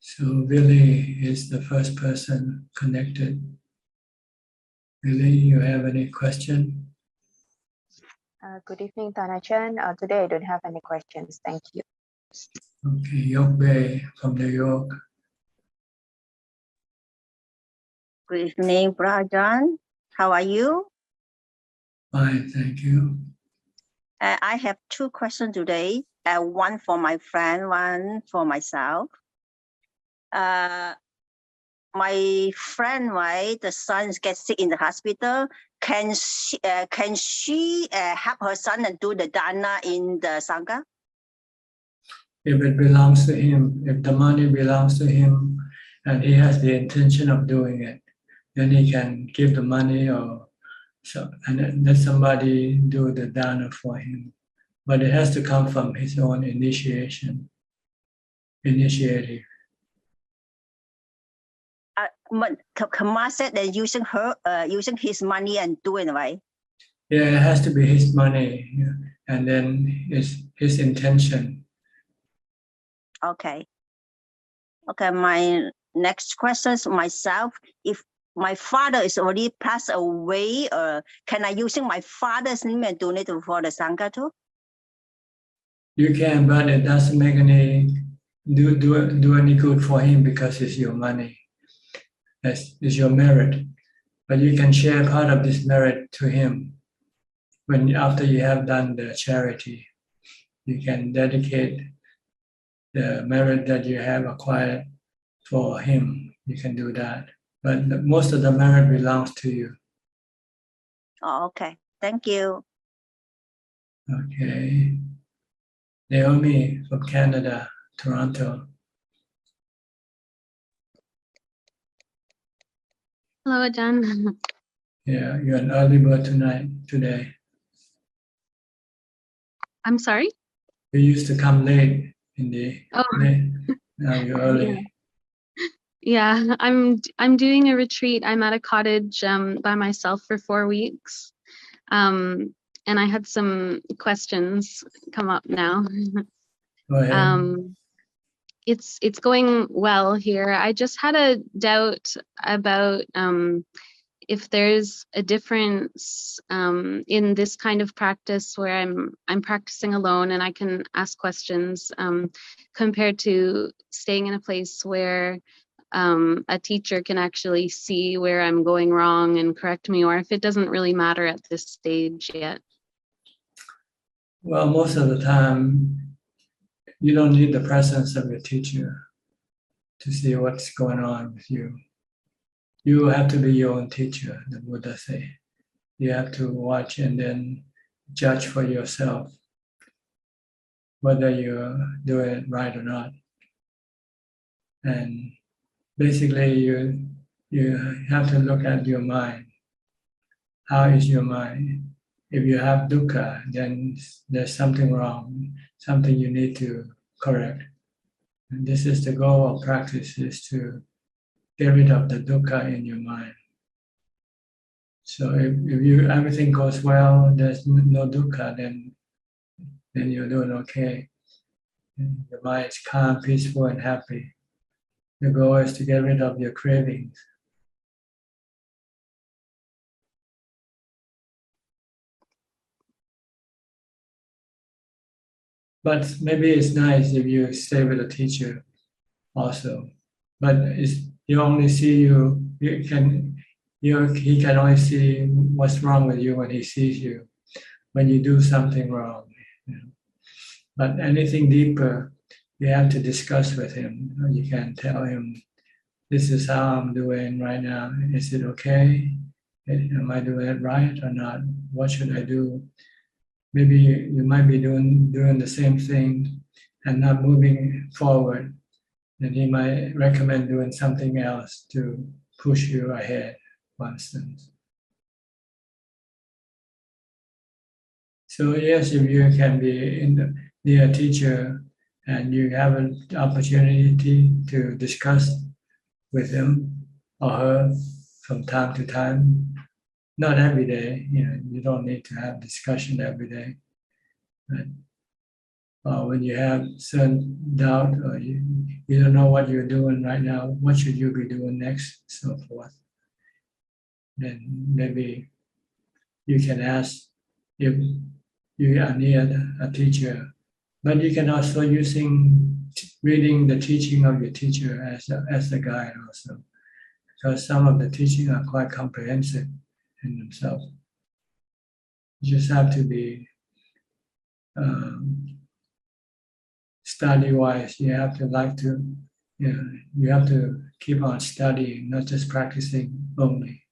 So Billy is the first person connected. Billy, you have any question? Good evening, Ajahn. Today I don't have any questions. Thank you. Okay, Yok Bay from New York. Good evening, Ajahn. How are you? Fine, thank you. I have two questions today. One for my friend, one for myself. My friend, right, the son gets sick in the hospital. Can she help her son and do the dana in the sangha? If it belongs to him, if the money belongs to him and he has the intention of doing it, then he can give the money or so, and let somebody do the dana for him. But it has to come from his own initiative. But Kama said that using his money and doing, right? Yeah, it has to be his money, yeah, and then his intention. Okay. Okay, my next question is myself. If my father is already passed away, can I using my father's name and donate for the Sangha too? You can, but it doesn't make any do any good for him because it's your money. It's your merit. But you can share part of this merit to him after you have done the charity. You can dedicate the merit that you have acquired for him. You can do that. But most of the merit belongs to you. Oh, okay. Thank you. Okay. Naomi from Canada, Toronto. Hello, Ajahn. Yeah, you're an early bird today. I'm sorry? You used to come late in the day. Now you're early. Yeah, I'm doing a retreat. I'm at a cottage by myself for 4 weeks. And I had some questions come up now. Go ahead. It's going well here. I just had a doubt about if there's a difference in this kind of practice where I'm practicing alone and I can ask questions compared to staying in a place where a teacher can actually see where I'm going wrong and correct me, or if it doesn't really matter at this stage yet. Well, most of the time, you don't need the presence of your teacher to see what's going on with you. You have to be your own teacher, the Buddha say. You have to watch and then judge for yourself whether you're doing it right or not. And basically, you have to look at your mind. How is your mind? If you have dukkha, then there's something wrong, something you need to correct. And this is the goal of practice, is to get rid of the dukkha in your mind. So if everything goes well, there's no dukkha, then you're doing okay. And your mind is calm, peaceful, and happy. The goal is to get rid of your cravings. But maybe it's nice if you stay with a teacher also. But you only see he can only see what's wrong with you when he sees you, when you do something wrong. But anything deeper, you have to discuss with him. You can tell him, this is how I'm doing right now. Is it okay? Am I doing it right or not? What should I do? Maybe you might be doing the same thing and not moving forward. Then he might recommend doing something else to push you ahead, for instance. So yes, if you can be near a teacher and you have an opportunity to discuss with him or her from time to time, not every day, you don't need to have discussion every day. when you have certain doubt, or you don't know what you're doing right now, what should you be doing next, so forth. Then maybe you can ask if you are near a teacher, but you can also reading the teaching of your teacher as a guide also, because some of the teaching are quite comprehensive in themselves. You just have to be study-wise. You have to you have to keep on studying, not just practicing only.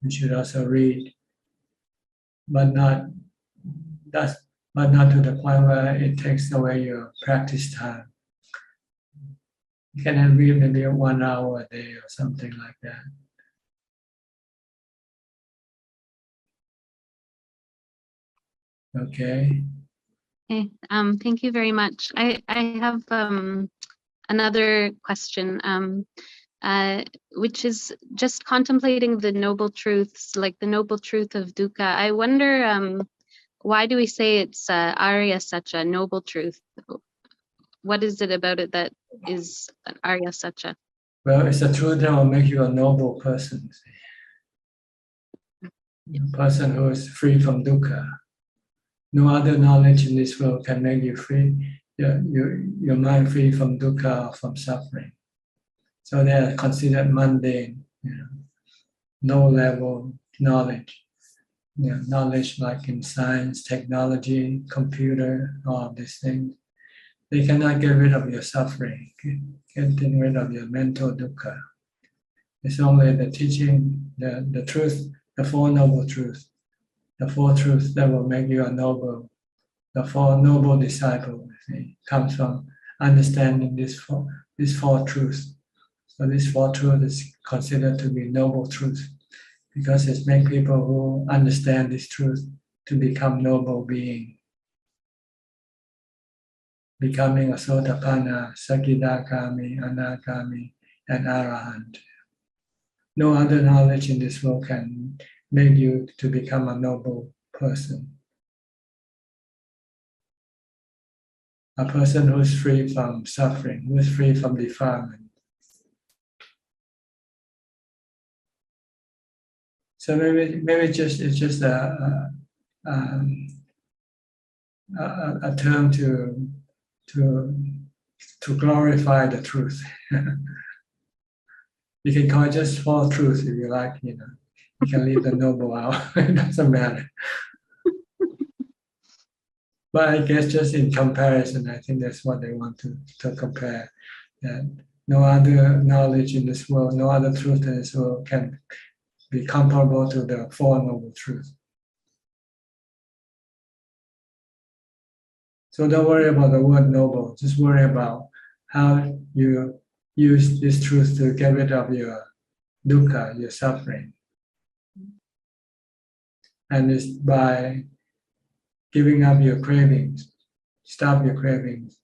You should also read, but not to the point where it takes away your practice time. You can read maybe 1 hour a day or something like that. Okay. Okay, thank you very much. I have another question, which is just contemplating the noble truths, like the noble truth of dukkha. I wonder, why do we say it's Arya Satya, noble truth? What is it about it that is an Arya Satya? Well, it's a truth that will make you a noble person. A person who is free from dukkha. No other knowledge in this world can make you free, your mind free from dukkha or from suffering. So they are considered mundane, low-level knowledge. Knowledge like in science, technology, computer, all of these things. They cannot get rid of your suffering, get rid of your mental dukkha. It's only the teaching, the truth, the Four Noble Truths. The four truths that will make you a noble, the four noble disciples comes from understanding these four truths. So these four truths is considered to be noble truths because it makes people who understand this truth to become noble beings, becoming a Sotapanna, Sakidagami, Anagami, and Arahant. No other knowledge in this world can make you to become a noble person. A person who is free from suffering, who is free from defilement. So maybe it's just a term to glorify the truth. You can call it just four truths if you like, You can leave the noble out. It doesn't matter. But I guess just in comparison, I think that's what they want to compare. That no other knowledge in this world, no other truth in this world can be comparable to the Four Noble Truths. So don't worry about the word noble. Just worry about how you use this truth to get rid of your dukkha, your suffering. And it's by giving up your cravings, stop your cravings.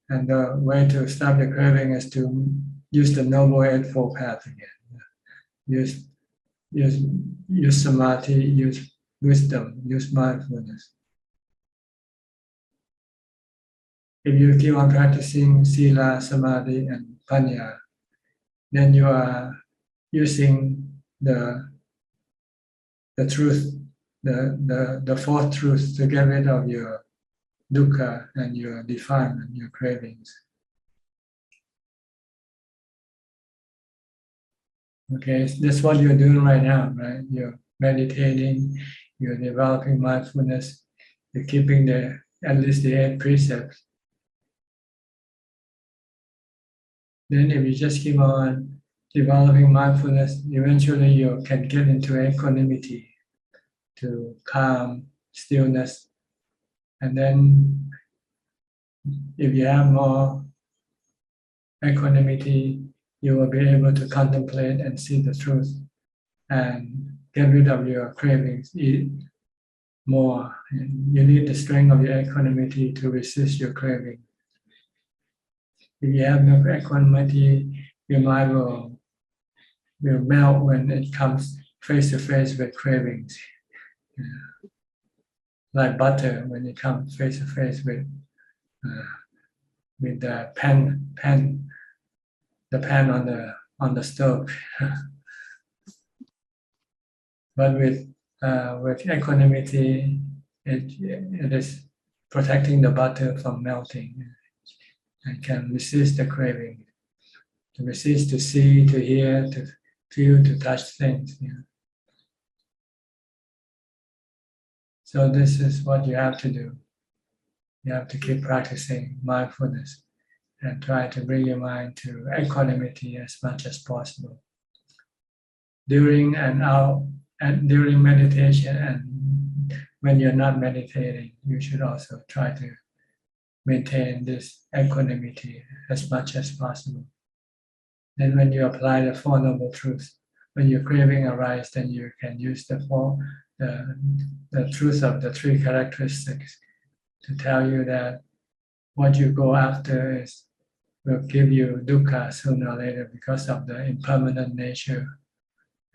And the way to stop your craving is to use the Noble Eightfold Path again. Use samadhi, use wisdom, use mindfulness. If you keep on practicing sila, samadhi, and panya, then you are using the truth, the fourth truth to get rid of your dukkha and your defilement, your cravings. Okay, that's what you're doing right now, right? You're meditating, you're developing mindfulness, you're keeping at least the 8 precepts. Then if you just keep on developing mindfulness, eventually you can get into equanimity, to calm, stillness. And then if you have more equanimity, you will be able to contemplate and see the truth and get rid of your cravings, eat more. And you need the strength of your equanimity to resist your craving. If you have no equanimity, your mind will melt when it comes face to face with cravings. Like butter when it comes face to face with with the pan on the stove. But with equanimity, it is protecting the butter from melting and can resist the craving, to resist to see, to hear, to feel, to touch things. So this is what you have to do. You have to keep practicing mindfulness and try to bring your mind to equanimity as much as possible. During meditation and when you're not meditating, you should also try to maintain this equanimity as much as possible. Then when you apply the Four Noble Truths, when your craving arises, then you can use the truth of the three characteristics to tell you that what you go after will give you dukkha sooner or later because of the impermanent nature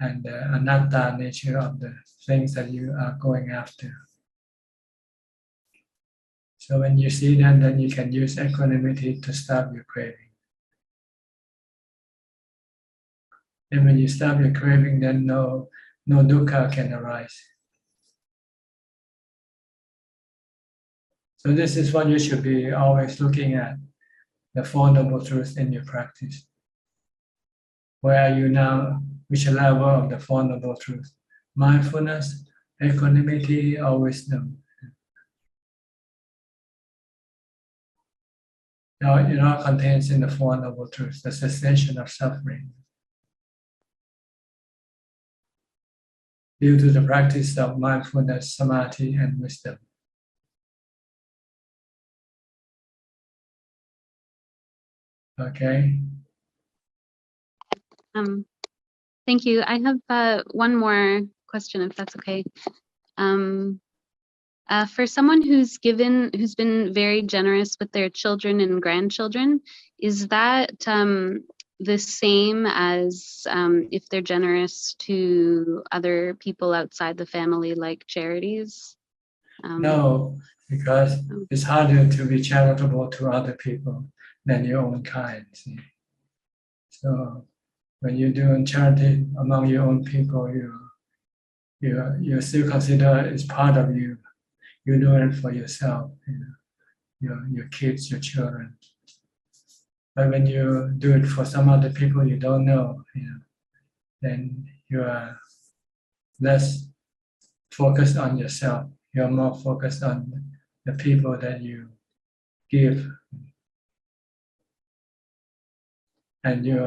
and the anatta nature of the things that you are going after. So when you see that, then you can use equanimity to stop your craving. And when you stop your craving, then no dukkha can arise. So this is what you should be always looking at, the Four Noble Truths in your practice. Where are you now? Which level of the Four Noble Truths? Mindfulness, equanimity, or wisdom? Now, it all contains in the Four Noble Truths, the cessation of suffering. Due to the practice of mindfulness, samadhi, and wisdom. Okay. Thank you. I have one more question, if that's okay. For someone who's been very generous with their children and grandchildren, is that the same as if they're generous to other people outside the family, like charities? No, because it's harder to be charitable to other people than your own kind. See? So when you're doing charity among your own people, you still consider it's part of you. You're doing it for yourself, your kids, your children. But when you do it for some other people you don't know, then you are less focused on yourself. You're more focused on the people that you give, and you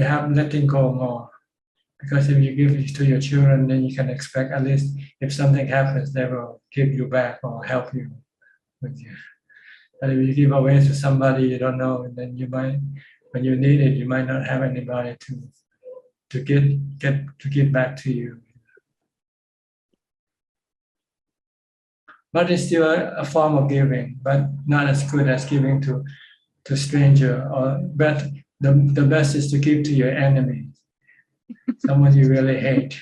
have letting go more. Because if you give it to your children, then you can expect at least if something happens, they will give you back or help you with you. But if you give away to somebody you don't know, then you might, when you need it, you might not have anybody to give back to you. But it's still a form of giving, but not as good as giving to stranger. But the best is to give to your enemy. Someone you really hate,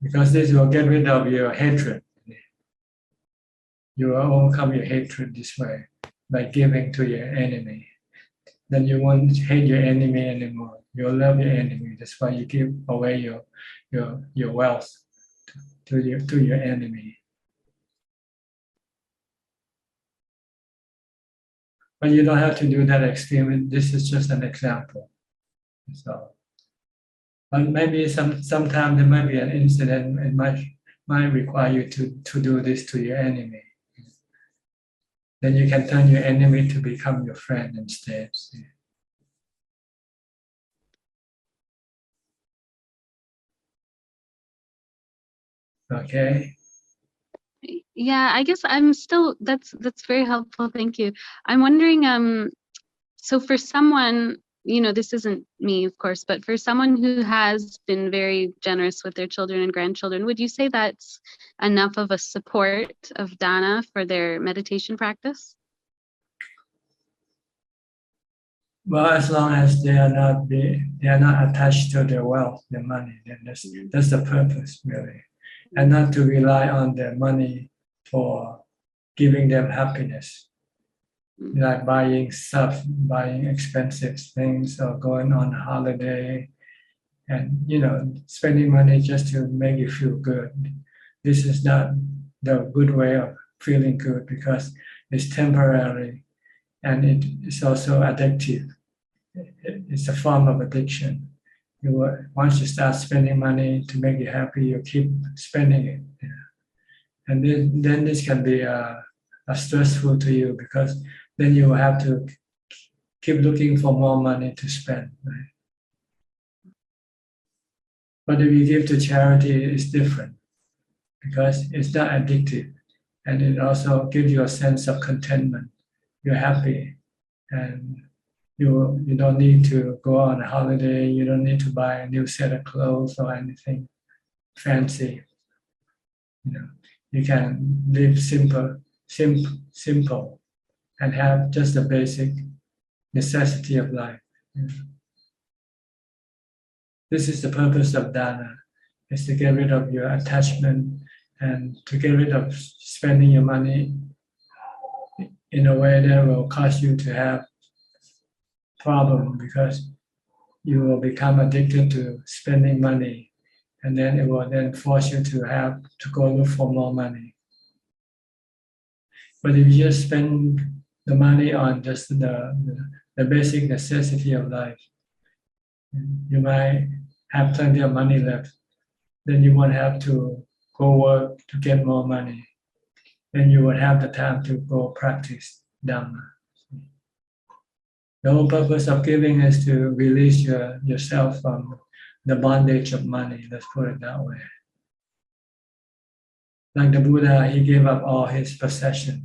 because this will get rid of your hatred. You will overcome your hatred this way by giving to your enemy. Then you won't hate your enemy anymore. You'll love your enemy. That's why you give away your wealth to your enemy. But you don't have to do that experiment. This is just an example. So. But maybe sometime there might be an incident. It might require you to do this to your enemy. Then you can turn your enemy to become your friend instead. Okay. Yeah, I guess I'm still. That's very helpful. Thank you. I'm wondering. So for someone, this isn't me, of course, but for someone who has been very generous with their children and grandchildren, would you say that's enough of a support of dana for their meditation practice? Well, as long as they are not attached to their wealth, their money, then that's the purpose really, and not to rely on their money for giving them happiness, like buying stuff, buying expensive things, or going on a holiday, and spending money just to make you feel good. This is not the good way of feeling good, because it's temporary and it is also addictive. It's a form of addiction. Once you start spending money to make you happy, you keep spending it, and then this can be stressful to you, because then you have to keep looking for more money to spend. Right? But if you give to charity, it's different, because it's not addictive, and it also gives you a sense of contentment. You're happy, and you don't need to go on a holiday. You don't need to buy a new set of clothes or anything fancy. You can live simple, and have just the basic necessity of life. This is the purpose of dana, is to get rid of your attachment and to get rid of spending your money in a way that will cause you to have problem, because you will become addicted to spending money, and then it will then force you to go look for more money. But if you just spend the money on just the basic necessity of life, you might have plenty of money left. Then you won't have to go work to get more money. Then you would have the time to go practice Dhamma. The whole purpose of giving is to release yourself from the bondage of money. Let's put it that way. Like the Buddha, he gave up all his possessions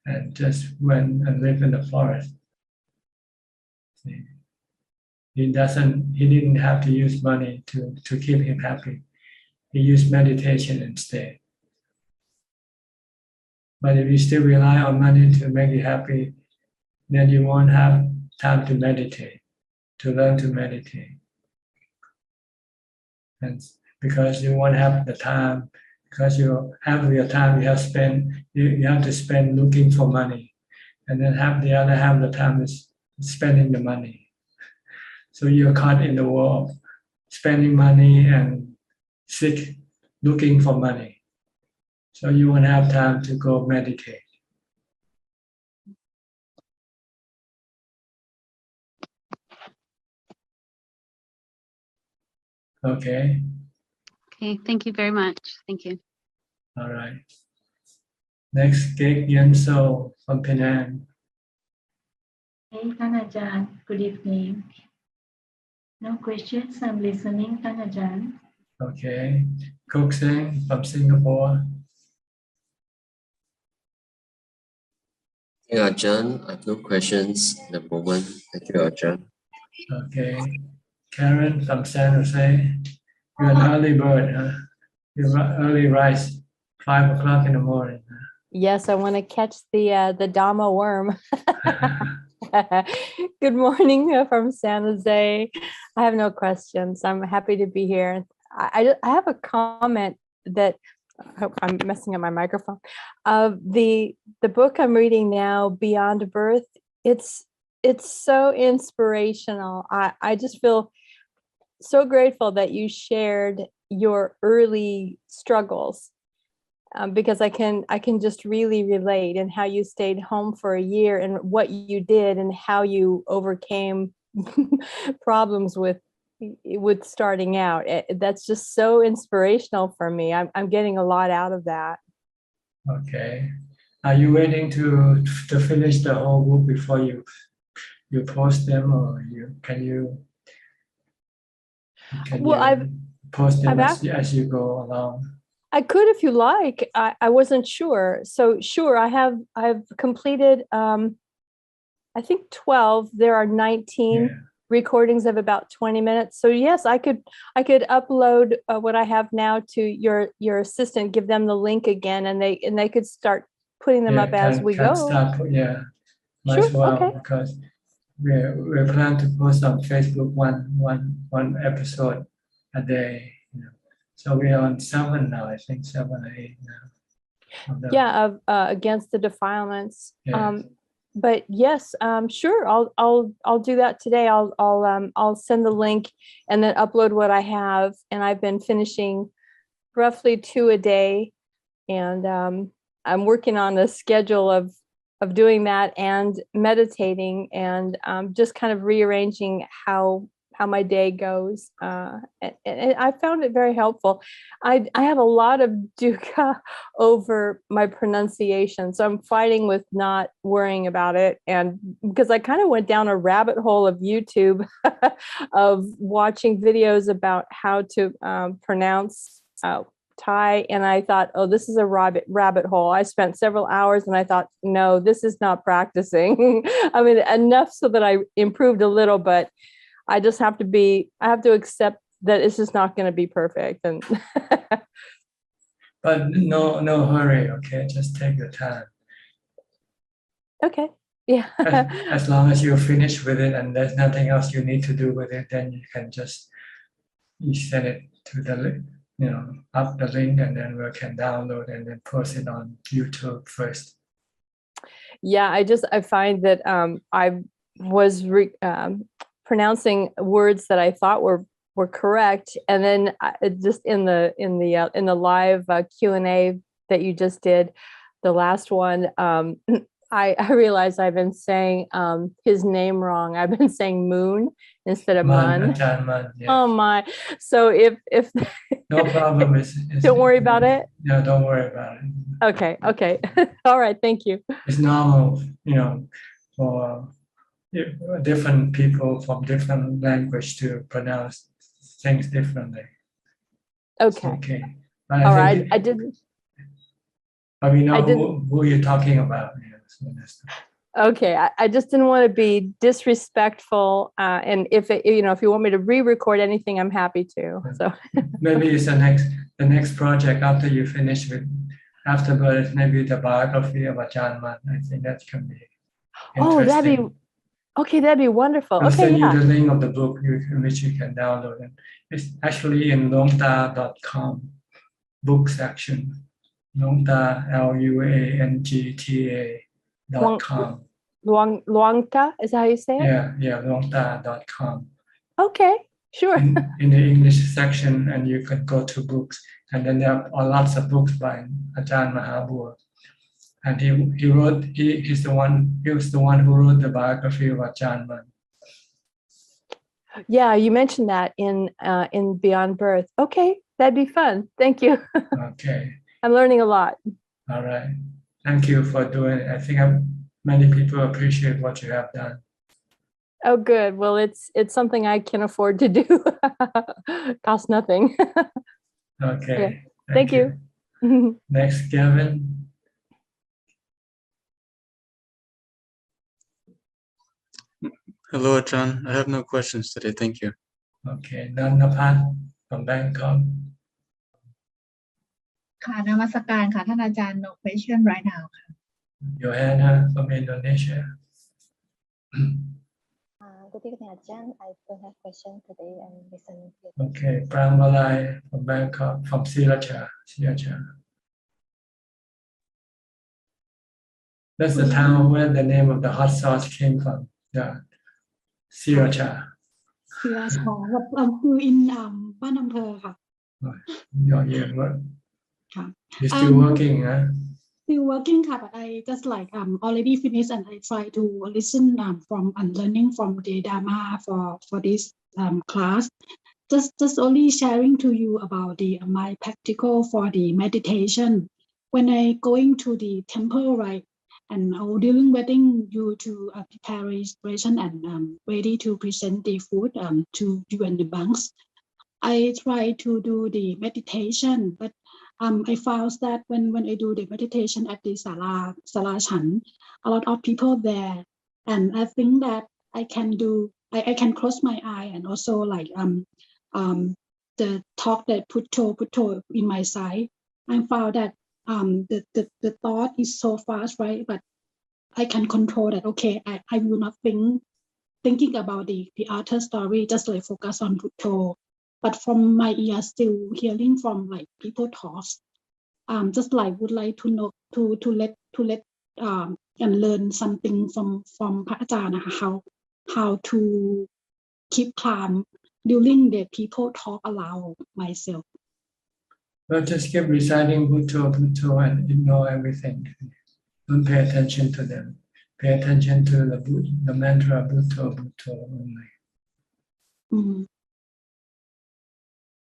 and just went and lived in the forest. He didn't have to use money to keep him happy. He used meditation instead. But if you still rely on money to make you happy, then you won't have time to meditate, to learn to meditate. And because you won't have the time, because you have your time, you have to spend looking for money, and then the other half of the time is spending the money. So you're caught in the world of spending money and looking for money. So you won't have time to go meditate. Okay. Okay, thank you very much. Thank you. All right. Next, Kek Yen So from Penang. Hey, Ajahn. Good evening. No questions. I'm listening, Ajahn. Okay. Kok Seng from Singapore. Thank you, Ajahn. I have no questions at the moment. Thank you, Ajahn. Okay. Karen from San Jose. You're an early bird, huh? You early rise, 5 o'clock in the morning. Yes, I want to catch the Dhamma worm. Good morning from San Jose. I have no questions. I'm happy to be here. I have a comment that I hope I'm messing up my microphone. The book I'm reading now, Beyond Birth, it's so inspirational. I just feel so grateful that you shared your early struggles, because I can just really relate, and how you stayed home for a year and what you did and how you overcame problems with starting out. That's just so inspirational for me. I'm getting a lot out of that. Okay. Are you waiting to finish the whole book before you post them, or can you post them as you go along? I could, if you like. I wasn't sure. So sure, I've completed I think 12. There are 19 recordings of about 20 minutes. So yes, I could upload what I have now to your assistant, give them the link again, and they could start putting them up as we go. Might as well, okay. Because we're planning to post on Facebook one episode a day. So we are on 7 now, I think 7 or 8 now. of them. Yeah, of against the defilements. Yes. But yes, sure, I'll do that today. I'll send the link and then upload what I have. And I've been finishing roughly 2 a day, and I'm working on a schedule of doing that and meditating, and just kind of rearranging how my day goes. And I found it very helpful. I have a lot of dukkha over my pronunciation, so I'm fighting with not worrying about it. And because I kind of went down a rabbit hole of YouTube of watching videos about how to pronounce Thai, and I thought, oh, this is a rabbit hole. I spent several hours and I thought, no, this is not practicing. I mean, enough so that I improved a little, but I just have to accept that it's just not going to be perfect. And But no hurry, okay? Just take your time. okay, yeah. As long as you finish with it and there's nothing else you need to do with it, then you can just send it to the link, up the link, and then we can download and then post it on YouTube first. Yeah, I find that I was pronouncing words that I thought were correct, and then just in the live Q&A that you just did, the last one, I realized I've been saying his name wrong. I've been saying Moon instead of Man. Ajahn Man, yes. Oh my! So if no problem, don't worry about it. No, don't worry about it. Okay. All right, thank you. It's normal, for different people from different language to pronounce things differently. Okay. But all right, I did. But we know who you're talking about. Okay, I just didn't want to be disrespectful, and if you want me to re-record anything, I'm happy to. So maybe it's the next project after you finish with afterwards. Maybe the biography of Ajahn Man. I think that can be interesting. That'd be wonderful. I'll send you yeah. the link of the book which you can download. And it's actually in luangta.com book section. Luangta LUANGTA.com. Luangta, is that how you say it? Yeah, luangta.com. Okay, sure. In the English section, and you can go to books, and then there are lots of books by Ajahn Mahabua. And he was the one who wrote the biography of Ajahn Man. Yeah, you mentioned that in Beyond Birth. Okay, that'd be fun. Thank you. Okay. I'm learning a lot. All right. Thank you for doing it. I think many people appreciate what you have done. Oh, good. Well, it's something I can afford to do. Costs nothing. Okay. Yeah. Thank you. Next, Gavin. Hello, Ajahn. I have no questions today. Thank you. Okay. Nanapat from Bangkok. ค่ะนมัสการค่ะท่านอาจารย์ no question right now ค่ะ Johanna from Indonesia. Good evening, Ajahn. I don't have question today. I'm listening to you. Okay. Prambalai from Bangkok, from Sriracha. That's the town where the name of the hot sauce came from. Yeah. Sriracha. ศิราชาคือin บ้านอำเภอค่ะ Your work. ค่ะ You're still working, huh? Still working ค่ะ but I just like already finished and I try to listen from and learning from the Dhamma for this class. Just only sharing to you about my practical for the meditation. When I going to the temple, right, and during waiting you to prepare registration and ready to present the food to you and the monks, I try to do the meditation, but I found that when I do the meditation at the Sala Chan, a lot of people there, and I think that I can close my eye and also like the talk that putto in my side. I found that the thought is so fast, right? But I can control that. Okay, I will not thinking about the other story, just like focus on putto. But from my ear, still hearing from like people talks. just like would like to know to let and learn something from Pra Ajahn นะคะhow to keep calm during the people talk aloud myself. Well, just keep reciting Bhutto, Bhutto and ignore everything. Don't pay attention to them. Pay attention to the mantra Bhutto, Bhutto only.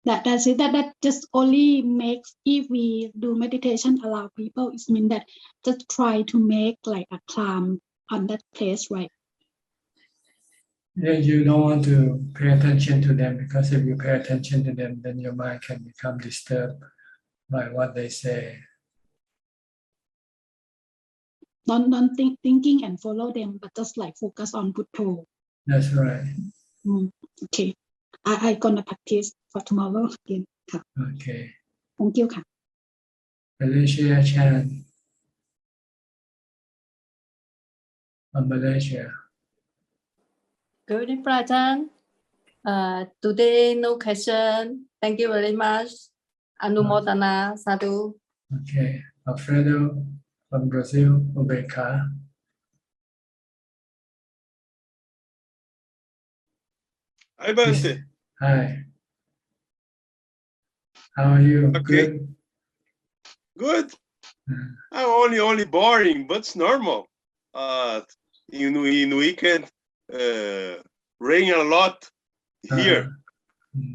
That's it. That just only makes, if we do meditation allow people, it means that just try to make like a calm on that place, right? Yeah, you don't want to pay attention to them, because if you pay attention to them, then your mind can become disturbed by what they say. Don't thinking and follow them, but just like focus on Bhutto. That's right. Okay, I gonna practice for tomorrow again. Okay. Thank you. Malaysia Chan from Malaysia. Good evening, Ajahn. Today no question. Thank you very much. Anumodana sadhu. Okay. Alfredo from Brazil, Ubeka. Hi, Bante. Hi. How are you? Okay. Good? I'm only boring, but it's normal. In weekend, rain a lot here.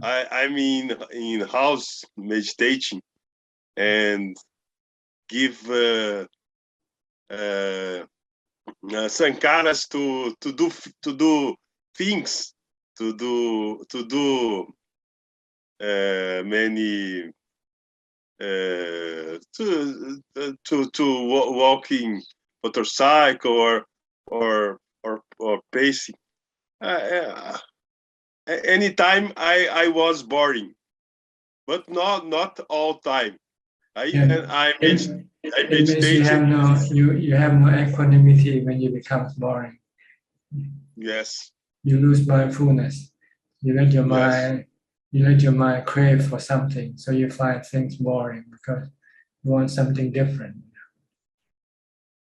I'm in house meditating and give sankaras to do things, to do many to walking motorcycle or pacing. Anytime I was boring, but not all time. I meditate. You have no equanimity when you become boring. Yes. You lose mindfulness. You let your mind crave for something, so you find things boring because you want something different.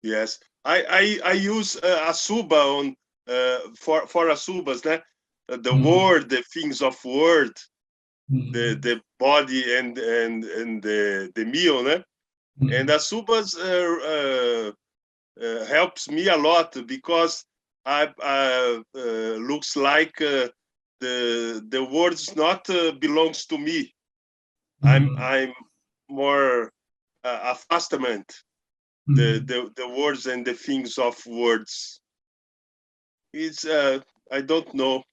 Yes, I use Asuba on for Asubas, the word, the things of word, the body and the meal, and Asubas helps me a lot because I looks like the words not belongs to me. I'm more affastment. The words and the things of words. It's I don't know.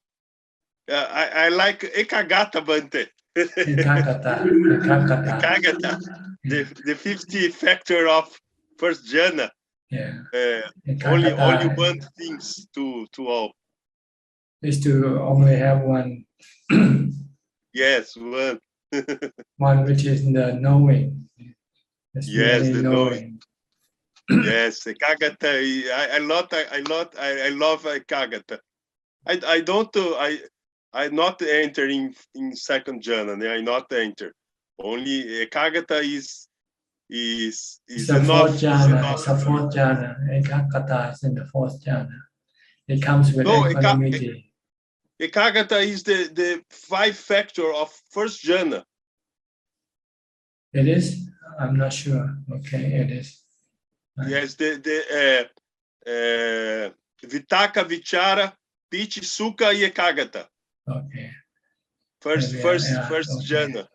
I like Ekagata Bante. Ekagata. The 50 factor of first jhana. Yeah. Only one things to all. Is to only have one. Yes, one. One which is the knowing. Yes, the knowing. Yes, Ekagata. I love Ekagata. I not entering in second jhana. I not enter. Only Ekagata is the enough. Fourth jhana. It's a fourth jhana. Ekagata is in the fourth jhana. It comes with equanimity. Ekagata is the 5 factor of first jhana. It is? I'm not sure. Okay, it is. Yes, the Vitaka, Vichara, Pichi, Sukha, and Ekagata. Okay. First okay. jhana.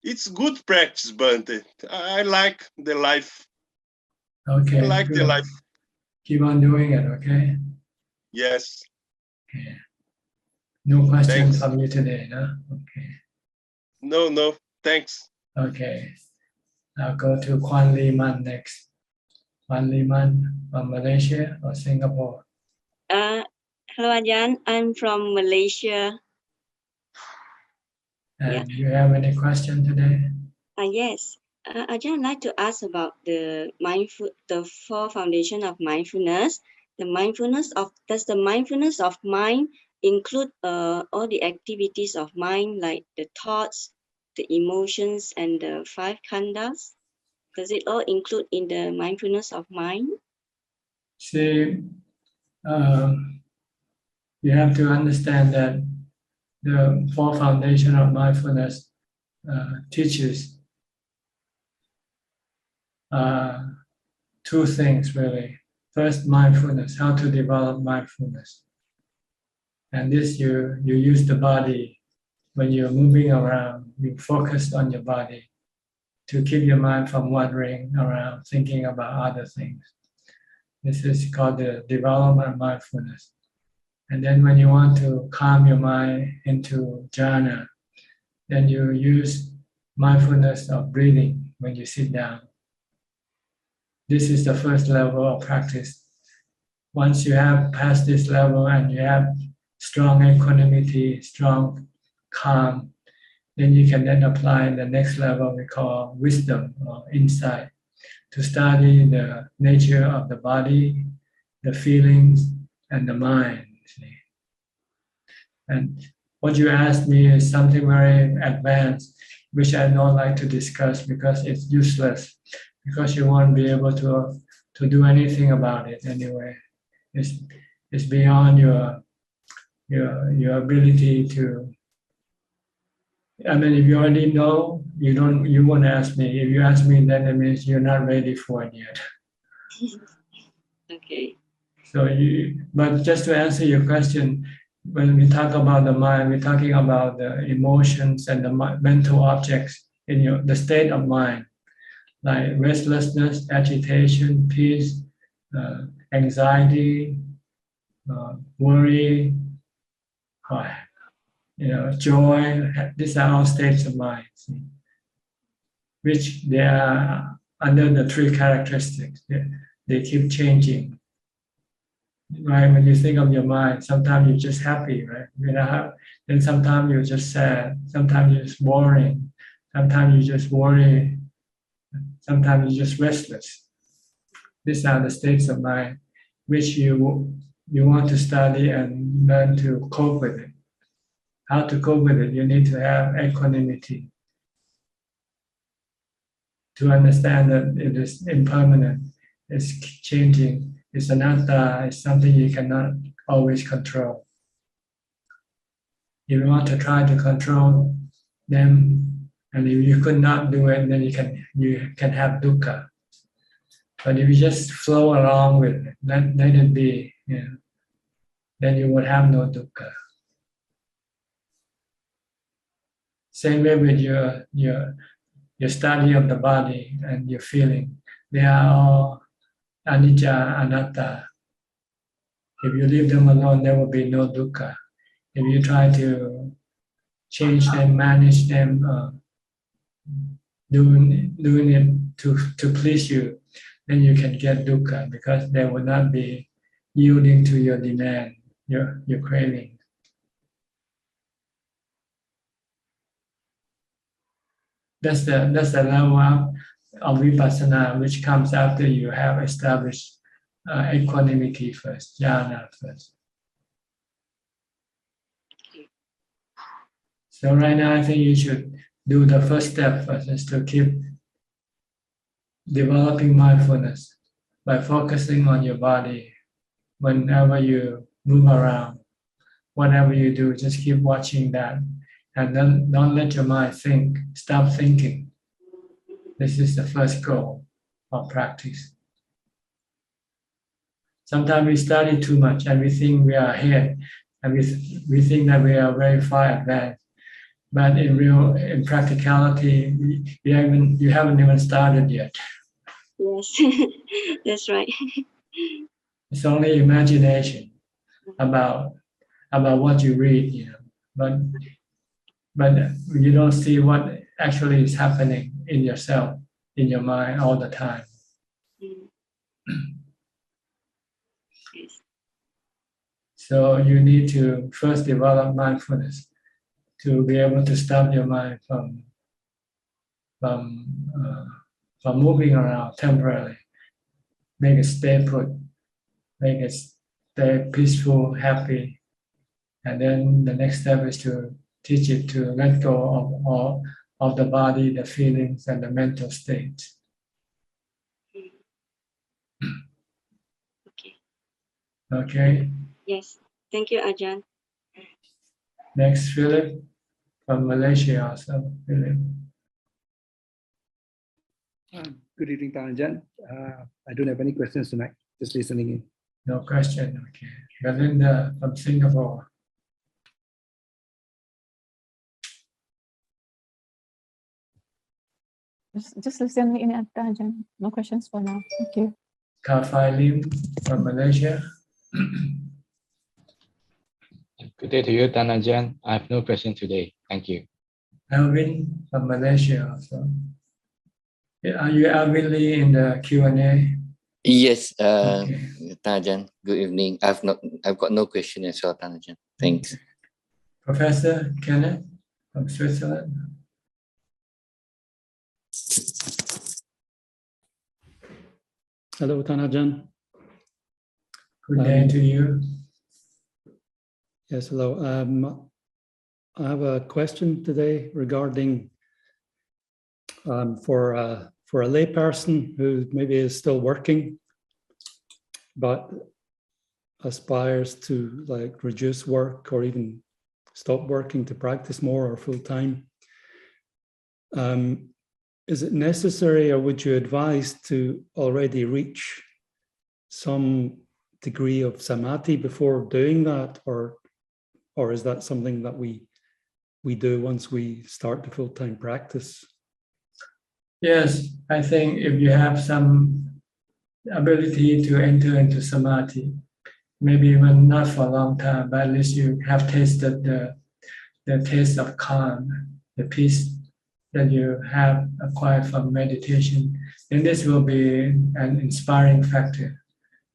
It's good practice, Bante. I like the life. Okay. I like the life. Keep on doing it, okay? Yes. Okay. No questions from you today, no? Okay. No. Thanks. Okay. I'll go to Kwan Lee Man next. Kwan Lee Man from Malaysia or Singapore? Hello, Ajahn. I'm from Malaysia. And you have any question today? Yes. Ajahn, I'd like to ask about the 4 foundation of mindfulness. Does the mindfulness of mind include all the activities of mind, like the thoughts, the emotions, and the 5 khandhas? Does it all include in the mindfulness of mind? See, you have to understand that the 4 foundation of mindfulness teaches 2 things really. First, mindfulness, how to develop mindfulness. And this you use the body when you're moving around, you focus on your body to keep your mind from wandering around thinking about other things. This is called the development of mindfulness. And then when you want to calm your mind into jhana, then you use mindfulness of breathing when you sit down. This is the first level of practice. Once you have passed this level and you have strong equanimity, strong calm, then you can then apply the next level we call wisdom or insight, to study the nature of the body, the feelings, and the mind. See? And what you asked me is something very advanced, which I don't like to discuss because it's useless, because you won't be able to do anything about it anyway. It's beyond your ability to. I mean, if you already know, you won't ask me. If you ask me, then it means you're not ready for it yet. Okay. So but just to answer your question, when we talk about the mind, we're talking about the emotions and the mental objects in the state of mind, like restlessness, agitation, peace, anxiety, worry, joy. These are all states of mind, which they are under the 3 characteristics. They keep changing. Right? When you think of your mind, sometimes you're just happy, right? Then sometimes you're just sad. Sometimes you're just boring. Sometimes you just worry. Sometimes you're just restless. These are the states of mind which you want to study and learn to cope with it. How to cope with it? You need to have equanimity to understand that it is impermanent, it's changing, it's anatta, it's something you cannot always control. If you want to try to control them, and if you could not do it, then you can have dukkha. But if you just flow along with it, let it be, then you would have no dukkha. Same way with your study of the body and your feeling. They are all anicca, anatta. If you leave them alone, there will be no dukkha. If you try to change them, manage them, doing it to please you, then you can get dukkha, because they will not be yielding to your demand, your craving. That's the level of vipassana, which comes after you have established equanimity first, jhana first. So right now, I think you should do the first step first, is to keep developing mindfulness by focusing on your body. Whenever you move around, whatever you do, just keep watching that. And then don't let your mind think, stop thinking. This is the first goal of practice. Sometimes we study too much and we think we are ahead, and we think that we are very far advanced. But in practicality, you haven't even started yet. Yes, that's right. It's only imagination about what you read, but you don't see what actually is happening in yourself, in your mind all the time. So you need to first develop mindfulness to be able to stop your mind from moving around temporarily. Make it stay put, make it stay peaceful, happy, And then the next step is to teach it to let go of the body, the feelings, and the mental state. Okay. Okay. Yes. Thank you, Ajahn. Next, Philip from Malaysia also. Philip. Good evening, Ajahn. I don't have any questions tonight. Just listening in. No question. Okay. Belinda from Singapore. Just listening in at Ajahn. No questions for now. Thank you. Kafai Lim from Malaysia. Good day to you, Ajahn. I have no question today. Thank you. Alvin from Malaysia also. Are you Alvin Lee in the Q&A? Yes, Okay. Ajahn. Good evening. I've got no question as well, Ajahn. Thanks. Professor Kenneth from Switzerland. Hello, Ajahn. Good day to you. Yes, hello. I have a question today regarding for a lay person who maybe is still working, but aspires to like reduce work or even stop working to practice more or full time. Is it necessary, or would you advise to already reach some degree of samadhi before doing that, or is that something that we do once we start the full-time practice? Yes, I think if you have some ability to enter into samadhi, maybe even not for a long time, but at least you have tasted the taste of calm, the peace that you have acquired from meditation, then this will be an inspiring factor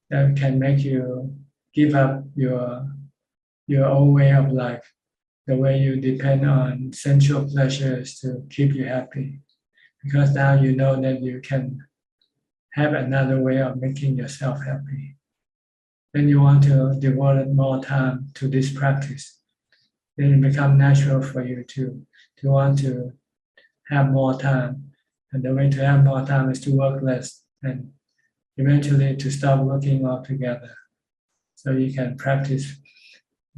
that can make you give up your old way of life, the way you depend on sensual pleasures to keep you happy. Because now you know that you can have another way of making yourself happy. Then you want to devote more time to this practice. Then it becomes natural for you to want to have more time. And the way to have more time is to work less and eventually to stop working altogether. So you can practice.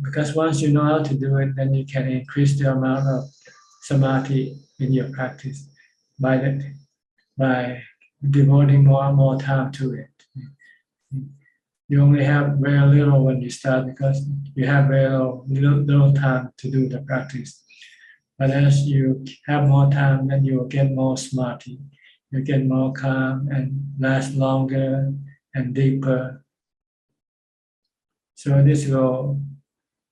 Because once you know how to do it, then you can increase the amount of samadhi in your practice by devoting more and more time to it. You only have very little when you start because you have very little time to do the practice. But as you have more time, then you will get more samadhi. You get more calm and last longer and deeper. So this will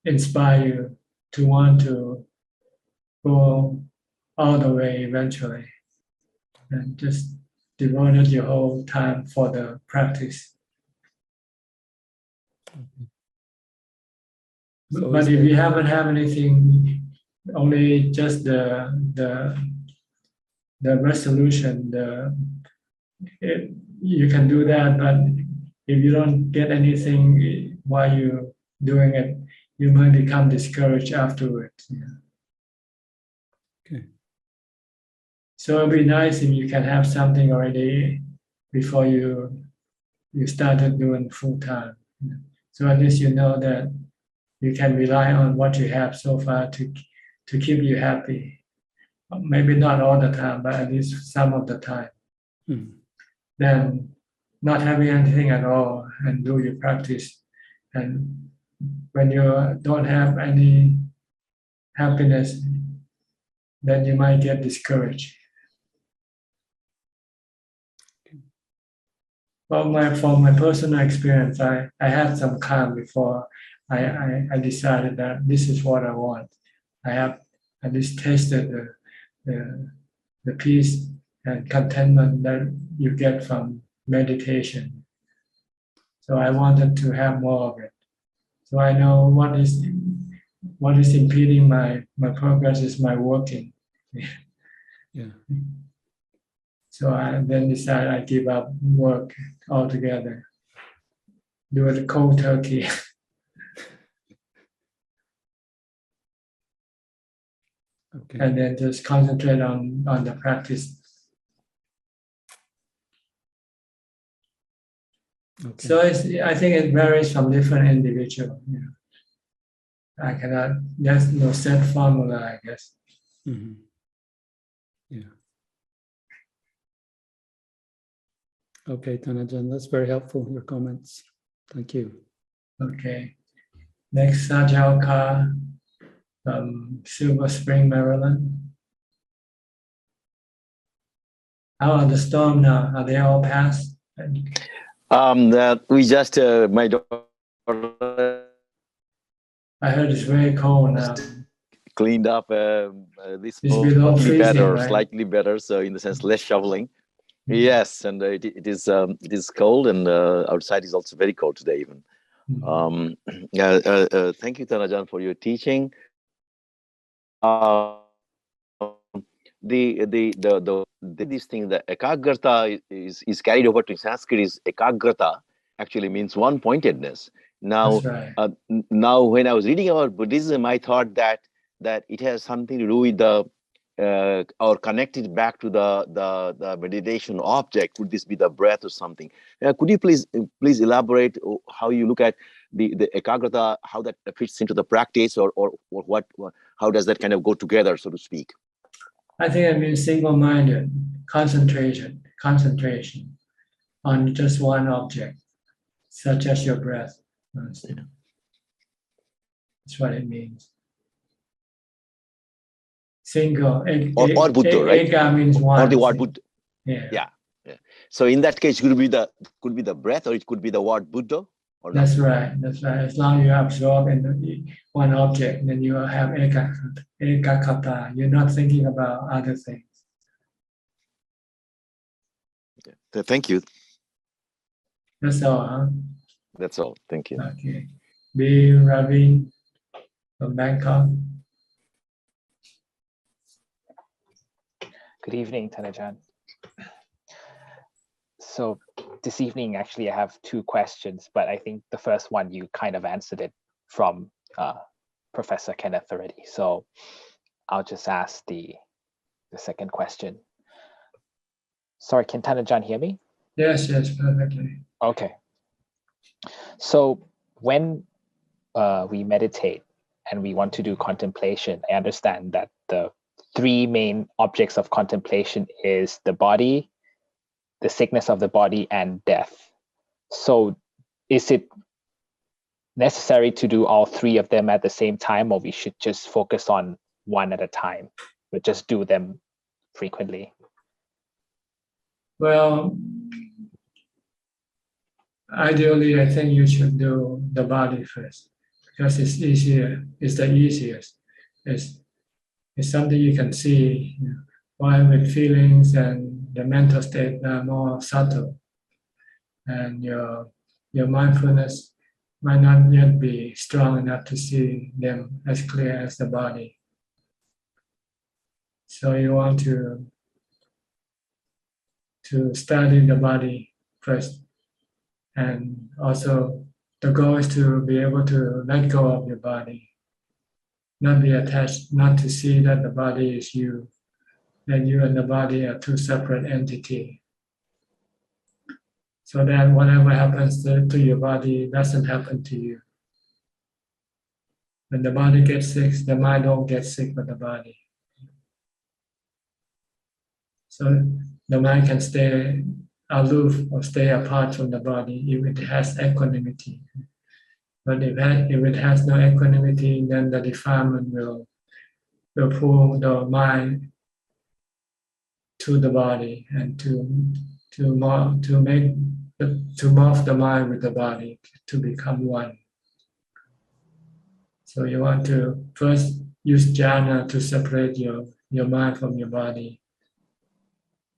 inspire you to want to go all the way eventually and just devoted your whole time for the practice. So but if you haven't have anything, only just the resolution, you can do that. But if you don't get anything while you're doing it, you might become discouraged afterwards. Yeah. Okay. So it'd be nice if you can have something already before you started doing full time. So at least you know that you can rely on what you have so far to keep you happy. Maybe not all the time, but at least some of the time. Then not having anything at all and do your practice. And when you don't have any happiness, then you might get discouraged. Well, from my personal experience, I had some calm before I decided that this is what I want. I have at least tasted the peace and contentment that you get from meditation. So I wanted to have more of it. So I know what is impeding my progress is my working. Yeah. So I then decided I give up work altogether. Do it cold turkey. Okay. And then just concentrate on the practice. Okay. So I think it varies from different individual. You know. I cannot. There's no set formula, I guess. Mhm. Yeah. Okay, Tanajan, that's very helpful, your comments. Thank you. Okay. Next, Sajalka from Silver Spring, Maryland. How are the storm now? Are they all passed? That we just my daughter I heard it's very cold now. cleaned up this It's below slightly freezing, better, right? slightly better. So in the sense, less shoveling. Yes, and it is cold, and outside is also very cold today even. Thank you, Tanajan, for your teaching. This thing, the ekagrata is carried over to Sanskrit. Is ekagrata actually means one pointedness. Now, That's right. now when I was reading about Buddhism, I thought that it has something to do with the or connected back to the meditation object. Could this be the breath or something? Could you please elaborate how you look at the ekagrata, how that fits into the practice, or what how does that kind of go together, so to speak? I think it means single-minded, concentration on just one object, such as your breath. That's what it means. Single. Or Buddha, right? Eka means one. Or the word Buddha. Yeah. So in that case, it could be the breath, or it could be the word Buddha. Or That's right. As long as you absorb in one object, then you have ekakata. You're not thinking about other things. Thank you. That's all, huh? That's all. Thank you. Okay. B. Ravi from Bangkok. Good evening, Tanajan. So this evening, actually, I have two questions, but I think the first one, you kind of answered it from Professor Kenneth already. So I'll just ask the second question. Sorry, can Tanajan hear me? Yes, perfectly. Okay. So when we meditate and we want to do contemplation, I understand that the three main objects of contemplation is the body, the sickness of the body, and death. So is it necessary to do all three of them at the same time, or we should just focus on one at a time, but just do them frequently? Well, ideally, I think you should do the body first because it's easier. It's the easiest. It's something you can see. You know, while with feelings and the mental state are more subtle, and your mindfulness might not yet be strong enough to see them as clear as the body. So you want to study the body first, and also the goal is to be able to let go of your body, not be attached, not to see that the body is you, that you and the body are two separate entities. So that whatever happens to your body doesn't happen to you. When the body gets sick, the mind don't get sick with the body. So the mind can stay aloof or stay apart from the body if it has equanimity. But if it has no equanimity, then the defilement will pull the mind to the body and to morph the mind with the body to become one. So you want to first use jhana to separate your mind from your body.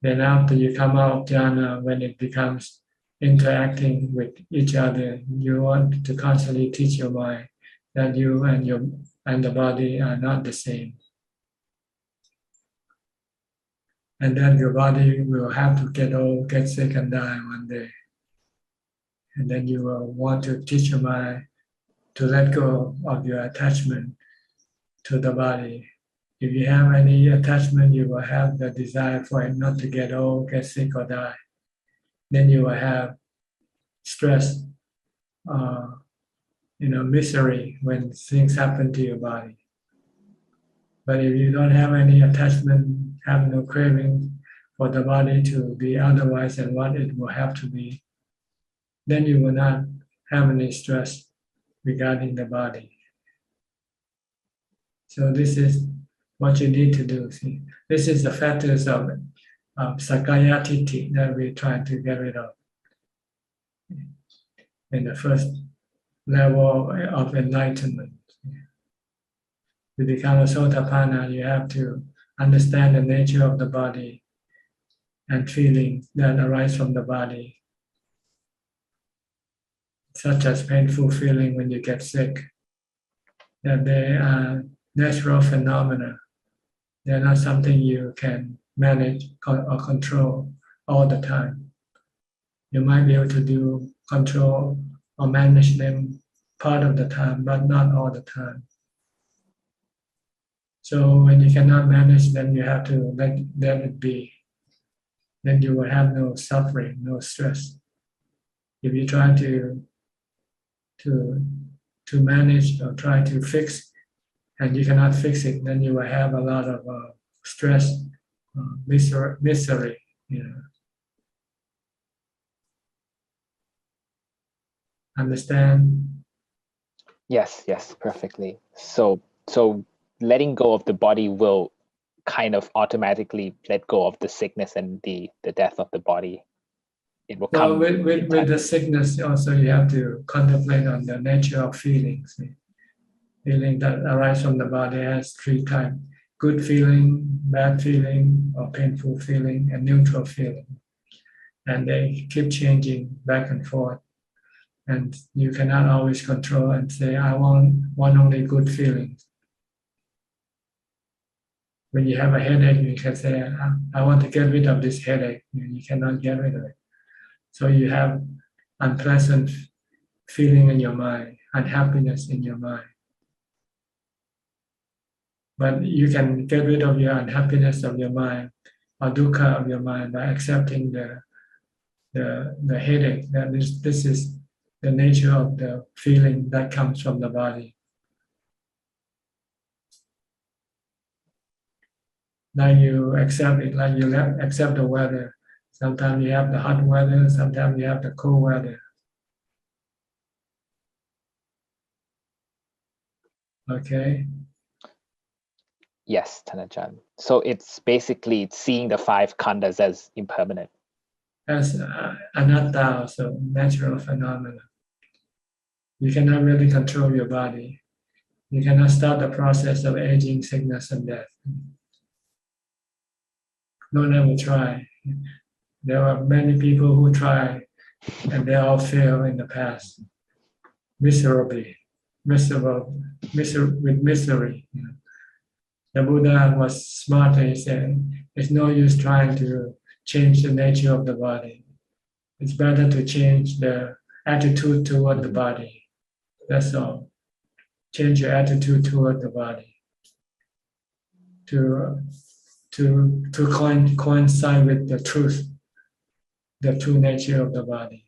Then after you come out of jhana, when it becomes interacting with each other, you want to constantly teach your mind that you and the body are not the same. And then your body will have to get old, get sick, and die one day. And then you will want to teach your mind to let go of your attachment to the body If you have any attachment, you will have the desire for it not to get old, get sick, or die. Then you will have stress, misery when things happen to your body. But if you don't have any attachment, have no craving for the body to be otherwise than what it will have to be, then you will not have any stress regarding the body. So this is what you need to do. See, this is the factors of Sakaya Titi that we're trying to get rid of. In the first level of enlightenment. To become a Sotapanna, you have to understand the nature of the body and feelings that arise from the body, such as painful feeling when you get sick, that they are natural phenomena. They're not something you can manage or control all the time. You might be able to control or manage them part of the time, but not all the time. So when you cannot manage them, you have to let it be. Then you will have no suffering, no stress. If you try to manage or try to fix, and you cannot fix it, then you will have a lot of stress, misery. Understand? Yes, perfectly. So letting go of the body will kind of automatically let go of the sickness and the death of the body. It will come. With the sickness also, you have to contemplate on the nature of feelings. Feeling that arise from the body has three types: good feeling, bad feeling, or painful feeling, and neutral feeling. And they keep changing back and forth. And you cannot always control and say, I want only good feelings. When you have a headache, you can say, I want to get rid of this headache. You cannot get rid of it. So you have unpleasant feeling in your mind, unhappiness in your mind. But you can get rid of your unhappiness of your mind or dukkha of your mind by accepting the headache. That this is the nature of the feeling that comes from the body. Like you accept it, like you accept the weather. Sometimes you have the hot weather, sometimes you have the cold weather. Okay? Yes, Tanajan. So it's basically seeing the five khandhas as impermanent. As anatta, also natural phenomena. You cannot really control your body. You cannot start the process of aging, sickness, and death. Don't ever try. There are many people who try, and they all fail in the past, miserably, with misery. The Buddha was smart. He said, "It's no use trying to change the nature of the body. It's better to change the attitude toward the body. That's all. Change your attitude toward the body to coincide with the truth, the true nature of the body.